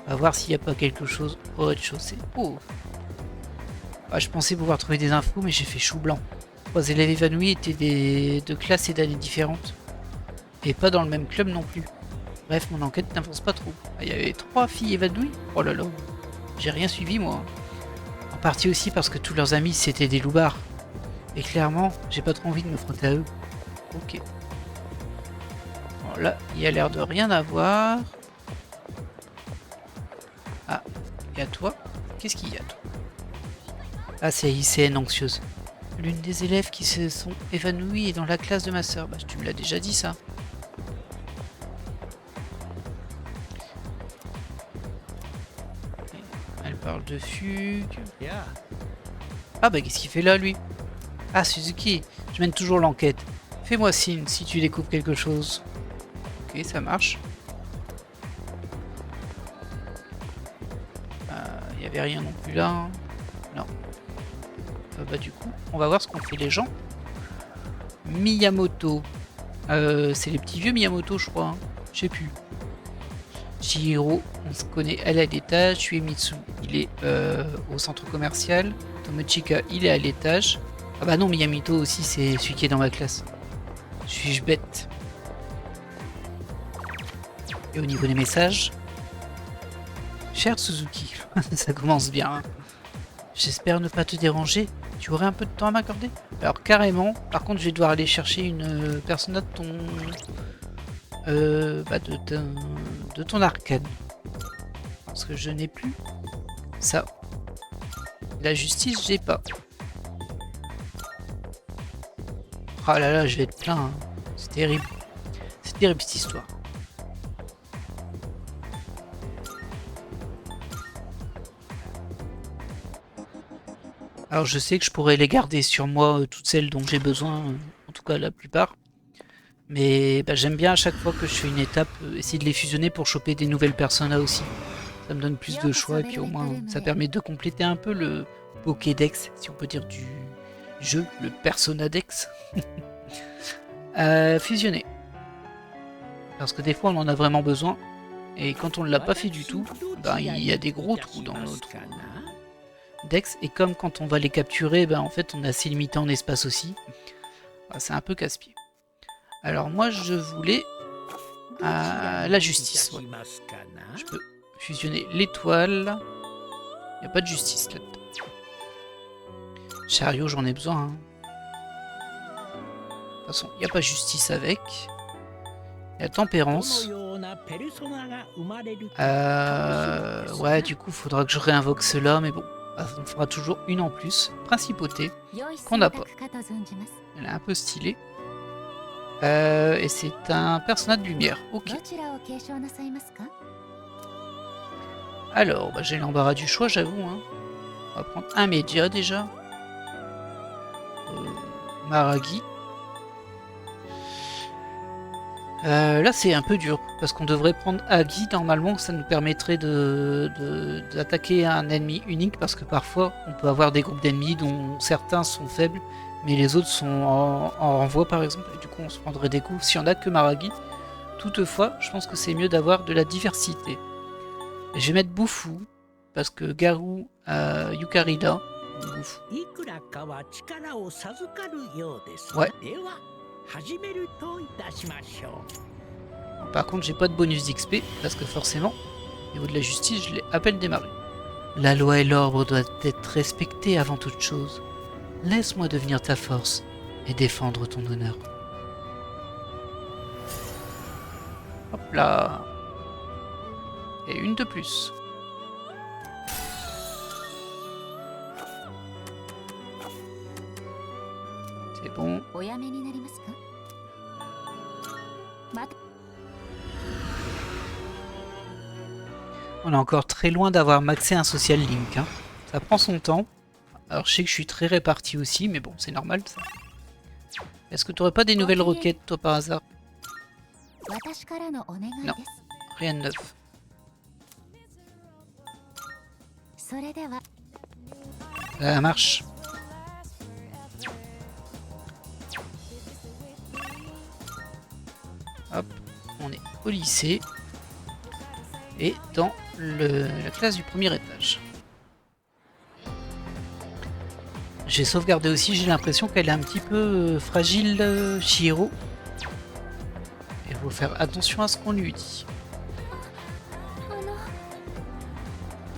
On va voir s'il n'y a pas quelque chose au rez-de-chaussée. Oh. Ah, je pensais pouvoir trouver des infos, mais j'ai fait chou blanc. 3 élèves évanouis étaient de classes et d'années différentes. Et pas dans le même club non plus. Bref, mon enquête n'avance pas trop. Il y avait 3 filles évanouies? Oh là là. J'ai rien suivi, moi. En partie aussi parce que tous leurs amis c'était des loupards. Et clairement, j'ai pas trop envie de me frotter à eux. Ok. Bon, là, il y a l'air de rien avoir. Ah, il y a toi. Qu'est-ce qu'il y a, toi? Ah, c'est ICN anxieuse. L'une des élèves qui se sont évanouies est dans la classe de ma sœur. Bah, tu me l'as déjà dit, ça. Elle parle de fugue. Ah, bah, qu'est-ce qu'il fait là, lui? Ah, Suzuki, je mène toujours l'enquête. Fais-moi signe si tu découvres quelque chose. Ok, ça marche. Il n'y avait rien non plus là. Hein. Non. Bah du coup, on va voir ce qu'ont fait les gens. Miyamoto. C'est les petits vieux Miyamoto, je crois. Hein. Je sais plus. Chihiro, on se connaît, elle est à l'étage. Uemitsu, il est au centre commercial. Tomochika, il est à l'étage. Ah bah non, Miyamoto aussi, c'est celui qui est dans ma classe. Suis-je bête? Et au niveau des messages, cher Suzuki, ça commence bien. Hein. J'espère ne pas te déranger. Tu aurais un peu de temps à m'accorder? Alors carrément. Par contre, je vais devoir aller chercher une personne de ton, de ton arcane, parce que je n'ai plus ça. La justice, j'ai pas. Ah là là, je vais être plein. Hein. C'est terrible. C'est terrible cette histoire. Alors je sais que je pourrais les garder sur moi, toutes celles dont j'ai besoin, en tout cas la plupart. Mais bah, j'aime bien à chaque fois que je fais une étape, essayer de les fusionner pour choper des nouvelles personas aussi. Ça me donne plus de choix et puis au moins ça permet de compléter un peu le Pokédex, si on peut dire, du jeu, le Personadex. Fusionner. Parce que des fois on en a vraiment besoin. Et quand on ne l'a pas fait du tout, bah, il y a des gros trous dans notre Dex, et comme quand on va les capturer, ben en fait on est assez limité en espace aussi. C'est un peu casse-pied. Alors moi je voulais la justice. Ouais. Je peux fusionner l'étoile. Il n'y a pas de justice là-dedans. Chariot, j'en ai besoin. Hein. De toute façon, il n'y a pas justice avec. Il y a tempérance. Ouais, du coup, il faudra que je réinvoque cela, mais bon. On fera toujours une en plus. Principauté, qu'on n'a pas. Elle est un peu stylée. Et c'est un personnage de lumière. Ok. Alors, bah, j'ai l'embarras du choix, j'avoue. Hein. On va prendre un média déjà. Maragi. Là c'est un peu dur, parce qu'on devrait prendre Agi, normalement ça nous permettrait d'attaquer un ennemi unique, parce que parfois on peut avoir des groupes d'ennemis dont certains sont faibles, mais les autres sont en renvoi par exemple, et du coup on se prendrait des coups si on a que Maragi. Toutefois, je pense que c'est mieux d'avoir de la diversité. Et je vais mettre Boufou, parce que Garou a Yukarida. Boufou. Ouais. Par contre, j'ai pas de bonus d'XP, parce que forcément, au niveau de la justice, je l'ai à peine démarré. La loi et l'ordre doivent être respectés avant toute chose. Laisse-moi devenir ta force et défendre ton honneur. Hop là. Et une de plus. C'est bon. On est encore très loin d'avoir maxé un social link. Hein. Ça prend son temps. Alors je sais que je suis très réparti aussi, mais bon, c'est normal ça. Est-ce que tu aurais pas des nouvelles requêtes, toi, par hasard? Non, rien de neuf. Ça marche. Hop, on est au lycée. Et dans la classe du premier étage. J'ai sauvegardé aussi, j'ai l'impression qu'elle est un petit peu fragile, Chihiro. Il faut faire attention à ce qu'on lui dit.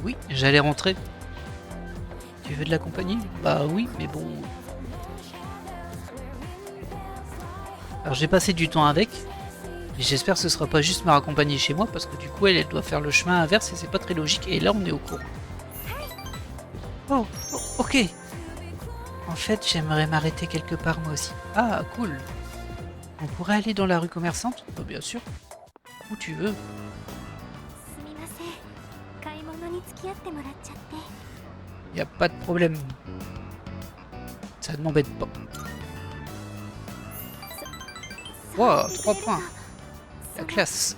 Oui, j'allais rentrer. Tu veux de la compagnie? Bah oui, mais bon... Alors j'ai passé du temps avec. Et j'espère que ce sera pas juste me raccompagner chez moi, parce que du coup elle doit faire le chemin inverse et c'est pas très logique. Et là on est au courant. Oh, ok. En fait j'aimerais m'arrêter quelque part moi aussi. Ah cool. On pourrait aller dans la rue commerçante? Oh, bien sûr. Où tu veux. Y a pas de problème. Ça ne m'embête pas. Wow, 3 points. La classe.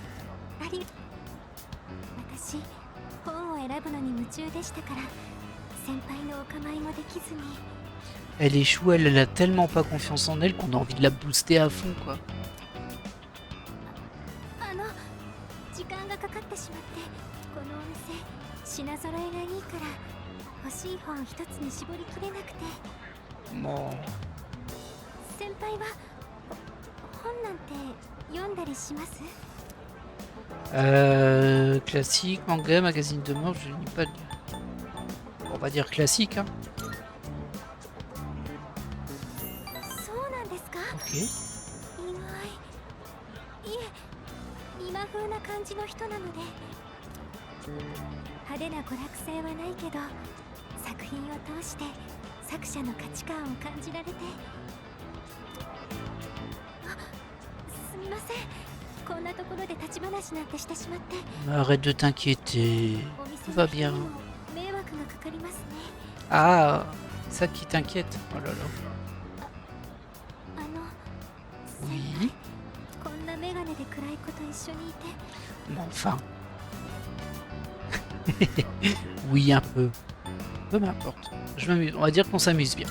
Elle échoue, elle a tellement pas confiance en elle qu'on a envie de la booster à fond quoi. Bon. Classique, manga, magazine de mort, je lis pas. On va dire classique, hein. Ok. Arrête de t'inquiéter. Tout va bien. Ah, ça qui t'inquiète. Oh là là. Oui. Bon, enfin. Oui, un peu. Peu m'importe. Je m'amuse. On va dire qu'on s'amuse bien.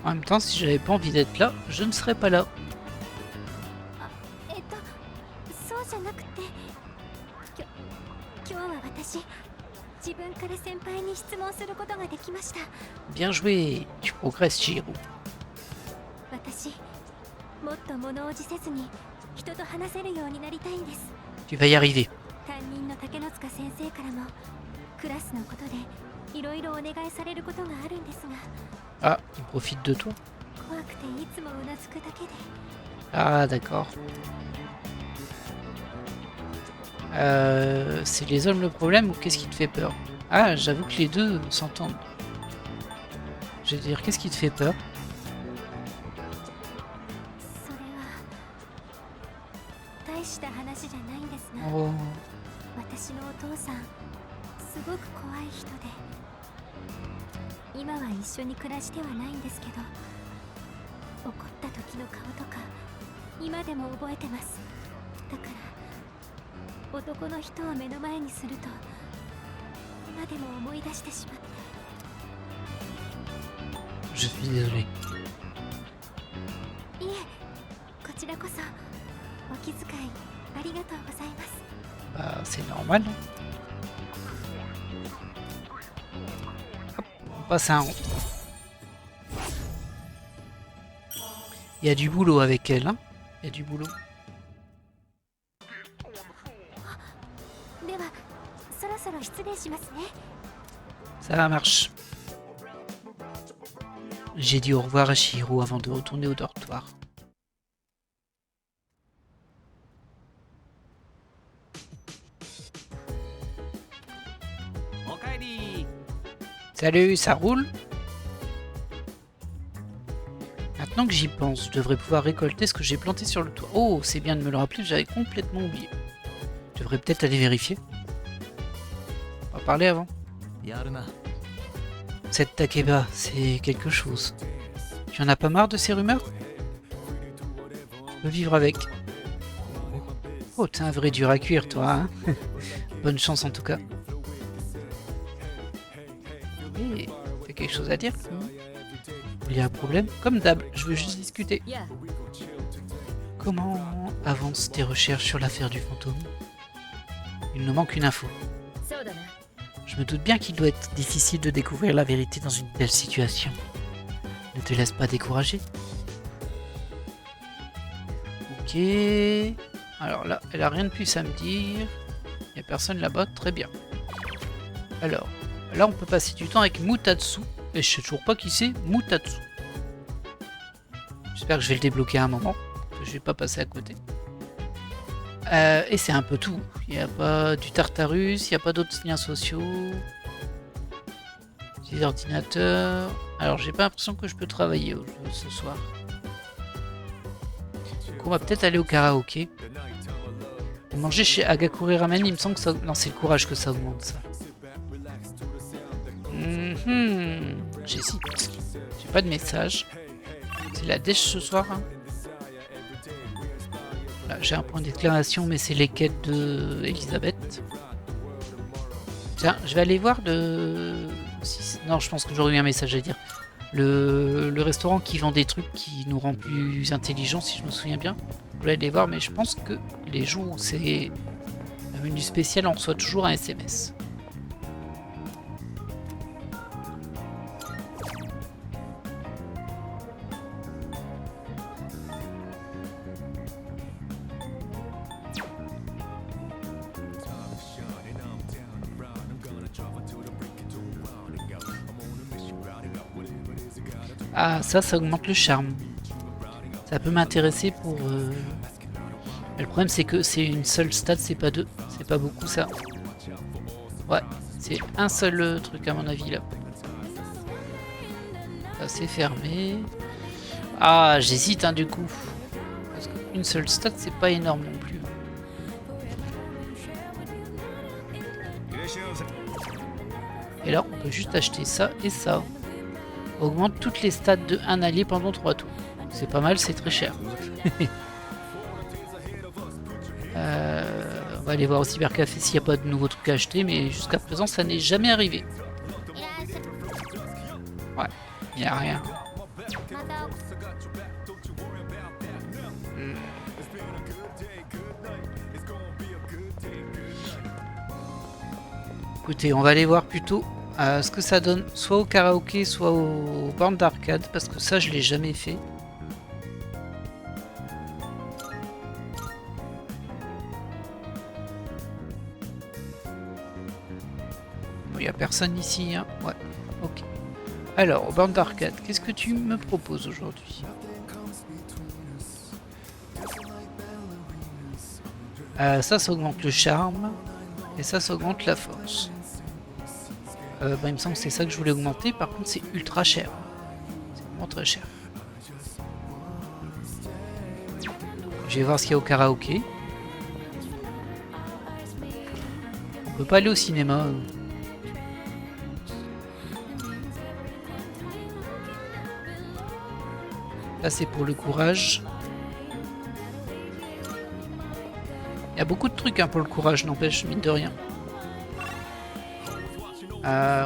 En même temps, si j'avais pas envie d'être là, je ne serais pas là. Bien joué, tu progresses, Chihiro. Tu vas y arriver. Ah, il profite de toi. Ah, d'accord. C'est les hommes le problème ou qu'est-ce qui te fait peur? Ah, j'avoue que les deux s'entendent. Je veux dire, qu'est-ce qui te fait peur? Oh. 今は一緒に暮らしてはないんですけど、怒った時の顔とか今でも覚えてます。だから男の人を目の前にすると今でも思い出してしまって。Je suis désolé. いえ、こちらこそお気遣いありがとうございます。Bah, c'est normal. Hop, on passe un rond. Il y a du boulot avec elle, hein. Il y a du boulot. では、そろそろ失礼しますね。Ça marche. J'ai dit au revoir à Chihiro avant de retourner au dortoir. Salut, ça roule? Maintenant que j'y pense, je devrais pouvoir récolter ce que j'ai planté sur le toit. Oh, c'est bien de me le rappeler, j'avais complètement oublié. Je devrais peut-être aller vérifier. On va parler avant. Cette Takeba, c'est quelque chose. Tu en as pas marre de ces rumeurs? Je peux vivre avec. Oh, t'es un vrai dur à cuire, toi, hein. Bonne chance en tout cas. Hey, t'as quelque chose à dire? Il y a un problème? Comme d'hab, je veux juste discuter. Comment avancent tes recherches sur l'affaire du fantôme? Il nous manque une info. Je me doute bien qu'il doit être difficile de découvrir la vérité dans une telle situation. Ne te laisse pas décourager. Ok. Alors là, elle a rien de plus à me dire. Il n'y a personne là-bas, très bien. Alors, là on peut passer du temps avec Mutatsu. Et je sais toujours pas qui c'est, Mutatsu. J'espère que je vais le débloquer à un moment. Que je vais pas passer à côté. Et c'est un peu tout. Il n'y a pas du Tartarus, il n'y a pas d'autres liens sociaux. Des ordinateurs. Alors j'ai pas l'impression que je peux travailler ce soir. Donc on va peut-être aller au karaoké. Et manger chez Agakure Ramen, il me semble que ça... Non, c'est le courage que ça augmente ça. J'hésite. J'ai pas de message. C'est la dèche ce soir. Hein. Là, j'ai un point d'exclamation, mais c'est les quêtes de Elisabeth. Tiens, je vais aller voir de... Non, je pense que j'aurais eu un message à dire. Le restaurant qui vend des trucs qui nous rend plus intelligents, si je me souviens bien. Je vais aller voir, mais je pense que les jours où c'est un menu spécial, on reçoit toujours un SMS. Ah, ça augmente le charme. Ça peut m'intéresser pour... Le problème, c'est que c'est une seule stat, c'est pas deux. C'est pas beaucoup, ça. Ouais, c'est un seul truc, à mon avis, là. Ça, c'est fermé. Ah, j'hésite, hein, du coup. Parce qu'une seule stat, c'est pas énorme non plus. Et là, on peut juste acheter ça et ça. Augmente toutes les stats de 1 allié pendant 3 tours. C'est pas mal, c'est très cher. On va aller voir au cybercafé s'il n'y a pas de nouveaux trucs à acheter, mais jusqu'à présent ça n'est jamais arrivé. Ouais, il n'y a rien. Écoutez, on va aller voir plutôt ce que ça donne, soit au karaoké, soit aux bornes d'arcade, parce que ça je l'ai jamais fait. Il n'y a personne ici, hein. Ouais, ok. Alors, aux bornes d'arcade, qu'est-ce que tu me proposes aujourd'hui? Ça augmente le charme, et ça augmente la force. Il me semble que c'est ça que je voulais augmenter, par contre c'est ultra cher. C'est vraiment très cher. Je vais voir ce qu'il y a au karaoké. On peut pas aller au cinéma. Là, c'est pour le courage. Il y a beaucoup de trucs hein, pour le courage, n'empêche, mine de rien.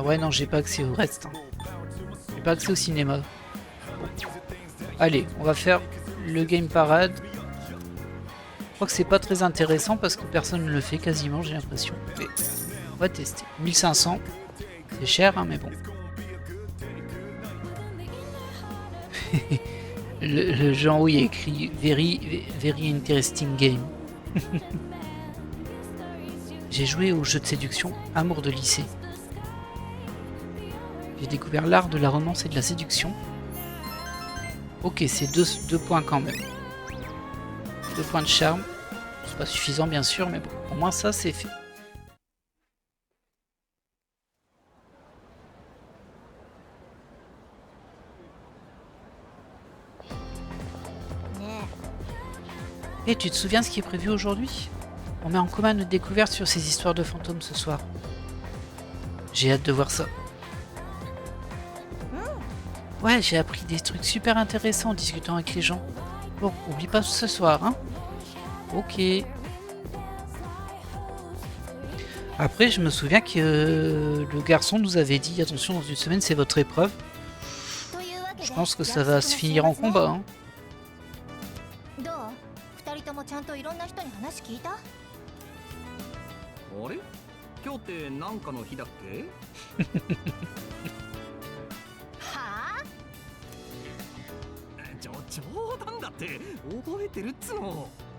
Ouais, non, j'ai pas accès au reste. Hein. J'ai pas accès au cinéma. Allez, on va faire le game parade. Je crois que c'est pas très intéressant parce que personne ne le fait quasiment, j'ai l'impression. Mais on va tester. 1500. C'est cher, hein, mais bon. le jeu en haut, il y a écrit very interesting game. J'ai joué au jeu de séduction Amour de lycée. J'ai découvert l'art de la romance et de la séduction. Ok, c'est 2 points quand même. 2 points de charme. C'est pas suffisant bien sûr, mais bon, au moins ça c'est fait. Et tu te souviens ce qui est prévu aujourd'hui? On met en commun notre découverte sur ces histoires de fantômes ce soir. J'ai hâte de voir ça. Ouais, j'ai appris des trucs super intéressants en discutant avec les gens. Bon, oublie pas ce soir, hein. Ok. Après, je me souviens que le garçon nous avait dit, attention, dans une semaine, c'est votre épreuve. Je pense que ça va se finir en combat, hein.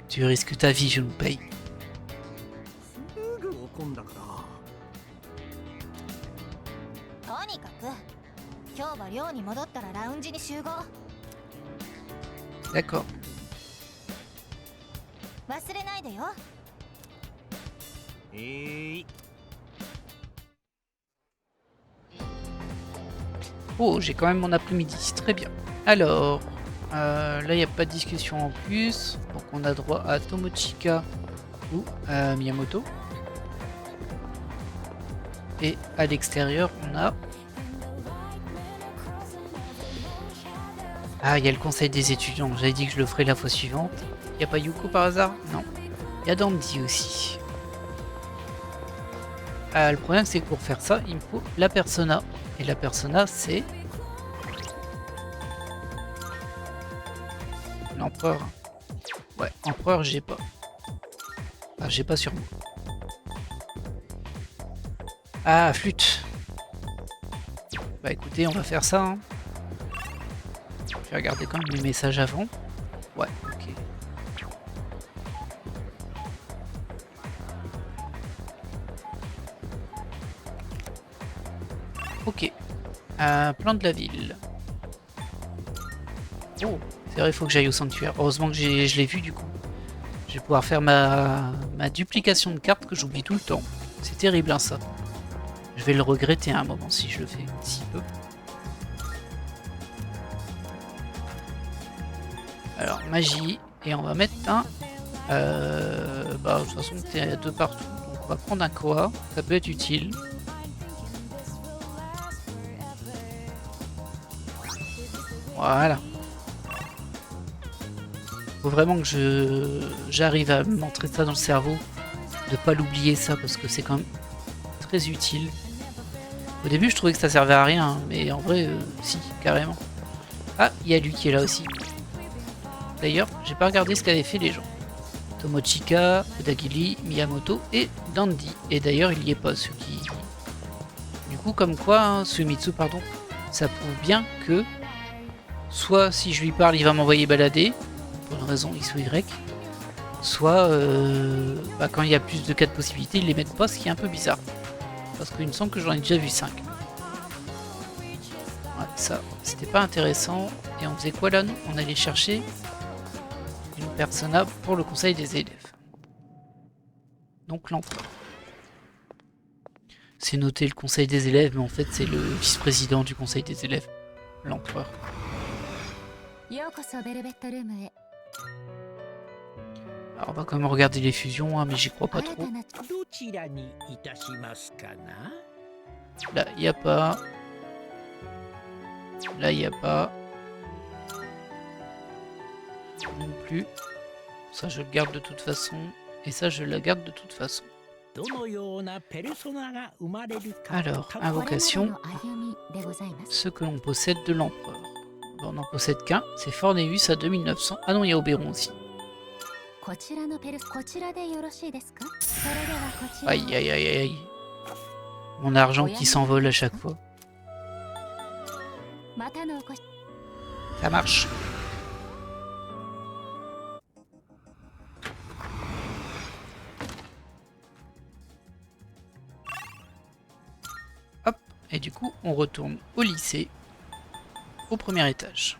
Tu risques ta vie, je nous paye. とにかく今日は寮に戻ったらラウンジに集合 D'accord. 忘れないでよ Oh, j'ai quand même mon après-midi, très bien. Alors, là, il n'y a pas de discussion en plus. Donc, on a droit à Tomochika ou à Miyamoto. Et à l'extérieur, on a... Ah, il y a le conseil des étudiants. J'avais dit que je le ferai la fois suivante. Il n'y a pas Yuko par hasard? Non. Il y a Dandy aussi. Le problème, c'est que pour faire ça, il me faut la persona. Et la persona, c'est... L'empereur. Ouais, empereur, j'ai pas. Ah, j'ai pas sur moi. Ah, flûte. Bah écoutez, on va faire ça. Hein. Je vais regarder quand même les messages avant. Ouais, ok. Ok. Plan de la ville. Oh, c'est vrai, il faut que j'aille au sanctuaire. Heureusement que je l'ai vu du coup. Je vais pouvoir faire ma duplication de cartes que j'oublie tout le temps. C'est terrible hein, ça. Je vais le regretter à un moment si je le fais si peu. Alors, magie. Et on va mettre un... bah, de toute façon, t'es à 2 partout. Donc on va prendre un Koa. Ça peut être utile. Voilà. Faut vraiment que j'arrive à m'entrer ça dans le cerveau. De pas l'oublier ça parce que c'est quand même très utile. Au début je trouvais que ça servait à rien, mais en vrai si, carrément. Ah, il y a lui qui est là aussi. D'ailleurs, j'ai pas regardé ce qu'avaient fait les gens. Tomochika, Odagili, Miyamoto et Dandy. Et d'ailleurs il y est pas, celui qui... Du coup comme quoi, hein, Sumitsu pardon, ça prouve bien que soit si je lui parle il va m'envoyer balader, pour une raison X ou Y, soit bah, quand il y a plus de 4 possibilités, ils les mettent pas, ce qui est un peu bizarre. Parce qu'il me semble que j'en ai déjà vu 5. Ouais, ça, c'était pas intéressant. Et on faisait quoi là nous? On allait chercher une persona pour le conseil des élèves. Donc l'empereur. C'est noté le conseil des élèves, mais en fait c'est le vice-président du conseil des élèves. L'empereur. Alors on va quand même regarder les fusions, hein, mais j'y crois pas trop. Là, il n'y a pas. Là, il n'y a pas. non plus. Ça, je le garde de toute façon. Et ça, je la garde de toute façon. Alors, invocation. Ce que l'on possède de l'empereur. On n'en possède qu'un. C'est Forneus à 2900. Ah non, il y a Oberon aussi. Aïe, aïe, aïe, aïe. Mon argent qui s'envole à chaque fois. Ça marche. Hop. Et du coup, on retourne au lycée. Au premier étage.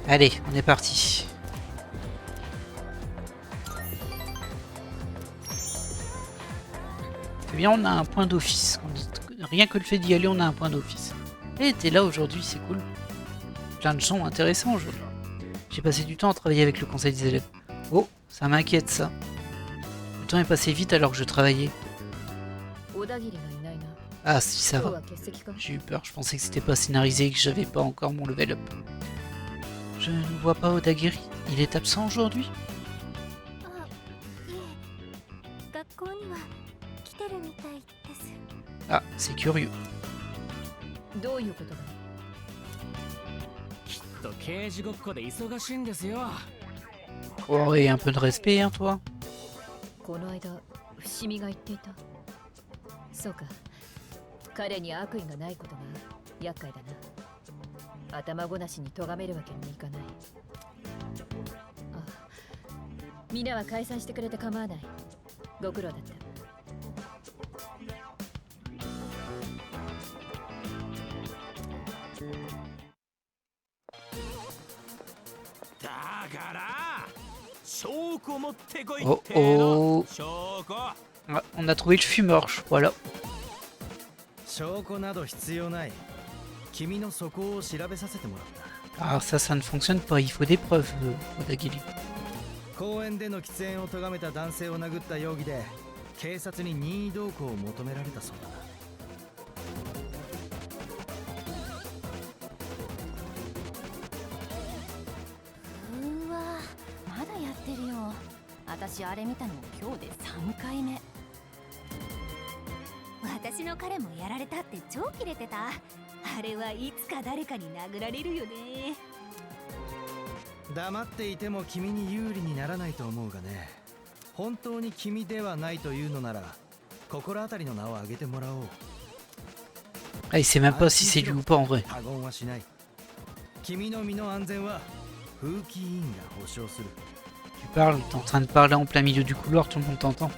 Allez, on est parti. Eh bien, on a un point d'office. Rien que le fait d'y aller, on a un point d'office. Et t'es là aujourd'hui, c'est cool. Plein de gens intéressants aujourd'hui. J'ai passé du temps à travailler avec le conseil des élèves. Oh, ça m'inquiète ça. Le temps est passé vite alors que je travaillais. Ah si, ça va. J'ai eu peur, je pensais que c'était pas scénarisé et que j'avais pas encore mon level up. Je ne vois pas Odagiri. Il est absent aujourd'hui? Ah, c'est curieux. Oh, et un peu de respect, hein, toi. そうか。彼に悪意がないことが厄介だな。頭ごなしに咎めるわけにもいかない。ああ、みんなは解散してくれて構わない。ご苦労だった。Oh oh. Ah, on a trouvé le fumeur, voilà. Ah ça ne fonctionne pas, il faut des preuves, Odagiri. Ah, il sait même pas si c'est lui ou pas en vrai. Tu parles, t'es en train de parler en plein milieu du couloir, tout le monde t'entend.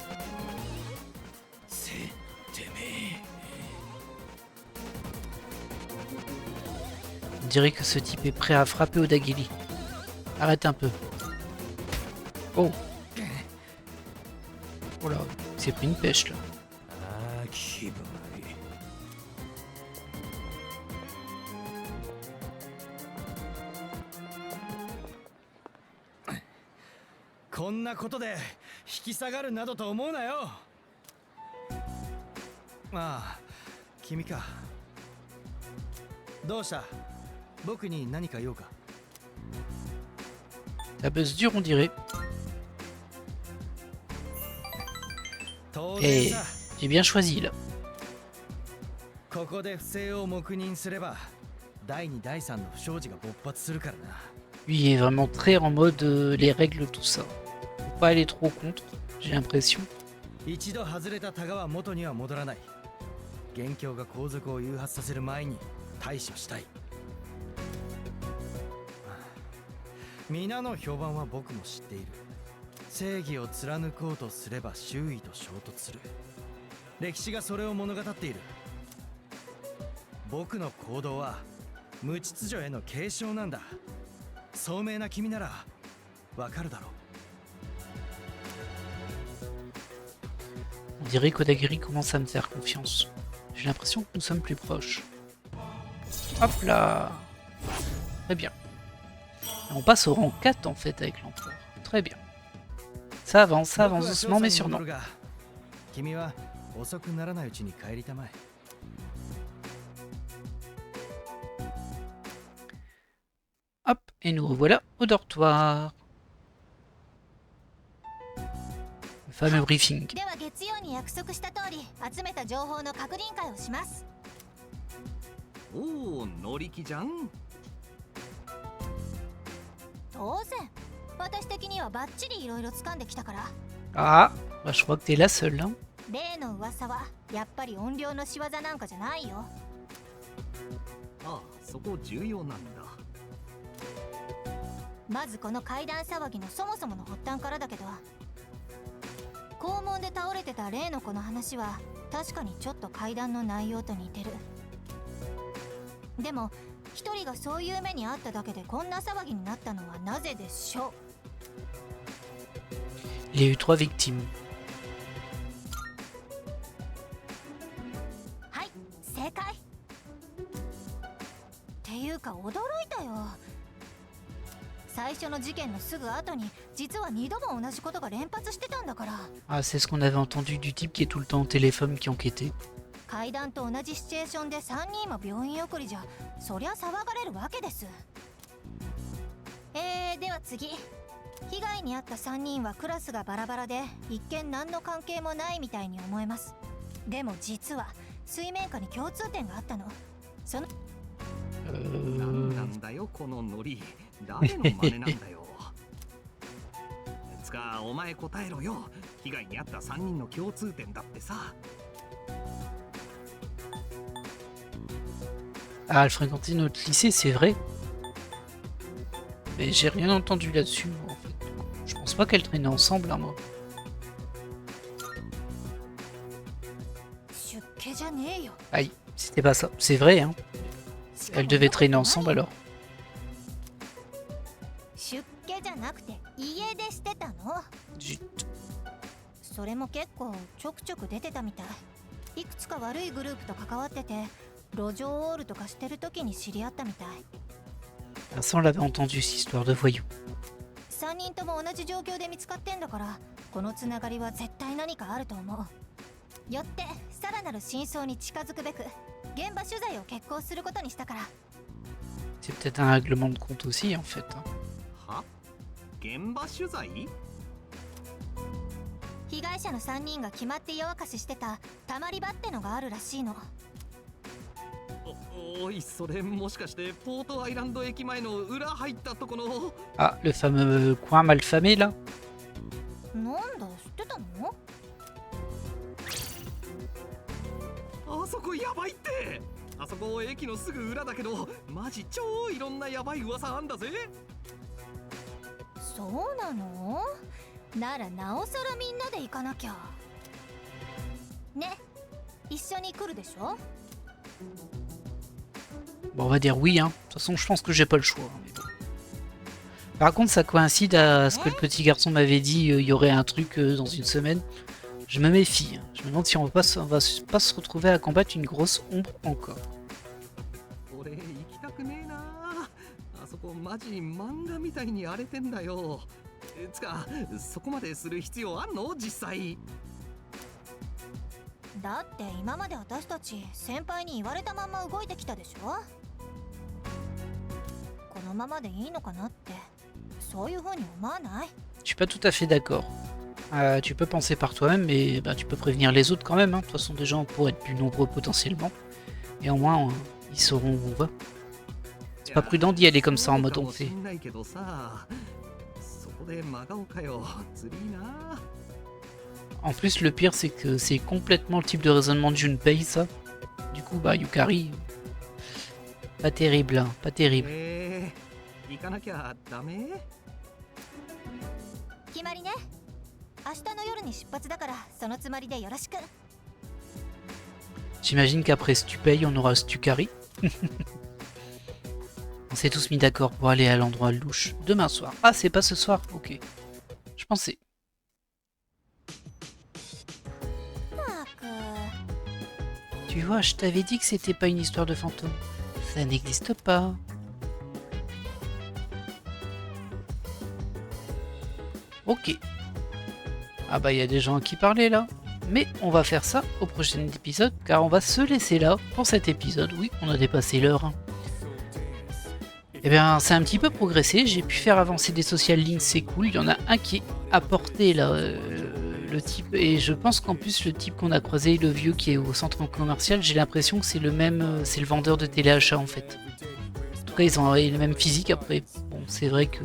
On dirait que ce type est prêt à frapper Odagiri. Arrête un peu. Oh. Oh là, il s'est pris une pêche là. Ça buzz dur on dirait. Et j'ai bien choisi là. Lui est vraiment très en mode les règles tout ça. Faut pas aller trop contre, j'ai l'impression. On dirait qu'Odagiri commence à me faire confiance. J'ai l'impression que nous sommes plus proches. Hop là. Très bien. Et on passe au rang 4 en fait avec l'empereur. Très bien. Ça avance doucement mais sûrement. Hop, et nous revoilà au dortoir. Le fameux briefing. では月曜に約束した通り集めた情報の確認会をします。おお、乗り気じゃん。当然私的にはバッチリいろいろ掴んできたから。 Ah, bah, je crois que t'es la seule, hein. 例の噂はやっぱり怨霊の仕業なんかじゃないよ。ああ、そこ重要なんだ。まずこの階段騒ぎのそもそもの発端からだけど、校門で倒れてた例の子の話は確かにちょっと階段の内容と似てる。でも一人がそういう目にあっただけでこんな騒ぎになったのはなぜでしょう。 Il y a eu 3 victimes. はい、正解。っていうか驚いたよ。最初の事件のすぐ後に実は2度も同じことが連発してたんだから。 Ah, c'est ce qu'on avait entendu du type qui est tout le temps au téléphone qui enquêtait. 階段と同じシチュエーションで3人も病院送りじゃそりゃ騒がれるわけです。では次。被害に遭った3人はクラスがバラバラで一見何の関係もないみたいに思えます。でも実は水面下に共通点があったの。そのなんなんだよこのノリ。誰の真似なんだよ。つかお前答えろよ。被害に遭った3人の共通点だってさ。 Ah, elle fréquentait notre lycée, c'est vrai. Mais j'ai rien entendu là-dessus, en fait. Je pense pas qu'elles traînaient ensemble, hein, moi. 出家じゃねえよ。 Aïe, c'était pas ça. C'est vrai, hein. Elles devaient traîner ensemble alors. 出家じゃなくて家出してたの。 Zut. それも結構ちょくちょく出てたみたい。いくつか悪いグループと関わってて路上オールとかしてる時に知り合ったみたい。 Ah, ça, on l'avait entendu, cette histoire de voyous. 3人とも同じ状況で見つかってんだからこのつながりは絶対何かあると思う。よってさらなる真相に近づくべく現場取材を決行することにしたから。 C'est peut-être un règlement de compte aussi, en fait. Hein. は？現場取材？被害者の3人が決まって夜明かししてたたまり場ってのがあるらしいの。 おい、それもしかしてポートアイランド駅前の裏入ったとこの。 Ah, le fameux coin malfamé, là. なんだ知ってたの？あそこやばいって。あそこ駅のすぐ裏だけどマジ超いろんなやばい噂あんだぜ。そうなの？ならなおさらみんなで行かなきゃね。一緒に来るでしょ？ Bon, on va dire oui, hein. De toute façon, je pense que j'ai pas le choix. Hein, mais bon. Par contre, ça coïncide à ce que le petit garçon m'avait dit, il y aurait un truc dans une semaine. Je me méfie. Hein. Je me demande si on va pas se retrouver à combattre une grosse ombre encore. 俺行きたくねえな。あそこマジ漫画みたいに荒れてんだよ。つかそこまでする必要あんの実際。だって今まで私たち先輩に言われたまま動いてきたでしょ。このままでいいのかなってそういう風に思わない？ Je suis pas tout à fait d'accord. Tu peux penser par toi-même, mais bah, tu peux prévenir les autres quand même. Hein. De toute façon, déjà, on pourrait être plus nombreux potentiellement. Et au moins, ils sauront où on va. C'est pas prudent d'y aller comme ça en mode on fait. En plus, le pire, c'est que c'est complètement le type de raisonnement de Junpei, ça. Du coup, bah, Yukari... Pas terrible, hein, pas terrible. 決まりね。明日の夜に出発だからそのつもりでよろしく。 J'imagine qu'après Stupei, on aura Stukari. On s'est tous mis d'accord pour aller à l'endroit louche demain soir. Ah, c'est pas ce soir? Ok. Je pensais. Tu vois, je t'avais dit que c'était pas une histoire de fantôme. Ça n'existe pas. Ok. Ah bah il y a des gens à qui parler là. Mais on va faire ça au prochain épisode car on va se laisser là pour cet épisode. Oui, on a dépassé l'heure. Hein. Eh bien, c'est un petit peu progressé. J'ai pu faire avancer des social links, c'est cool. Il y en a un qui est apporté là, le type, et je pense qu'en plus le type qu'on a croisé, le vieux qui est au centre commercial, j'ai l'impression que c'est le même, c'est le vendeur de téléachat en fait. En tout cas, ils ont le même physique. Après, bon, c'est vrai que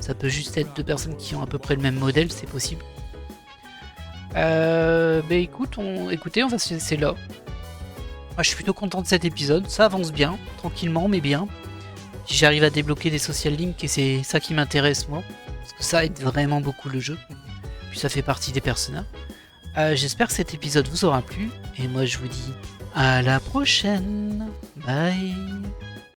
ça peut juste être deux personnes qui ont à peu près le même modèle, c'est possible. Écoutez, on va se laisser là. Moi, je suis plutôt content de cet épisode. Ça avance bien, tranquillement, mais bien. J'arrive à débloquer des social links et c'est ça qui m'intéresse moi. Parce que ça aide vraiment beaucoup le jeu. Puis ça fait partie des personnages. J'espère que cet épisode vous aura plu. Et moi je vous dis à la prochaine. Bye.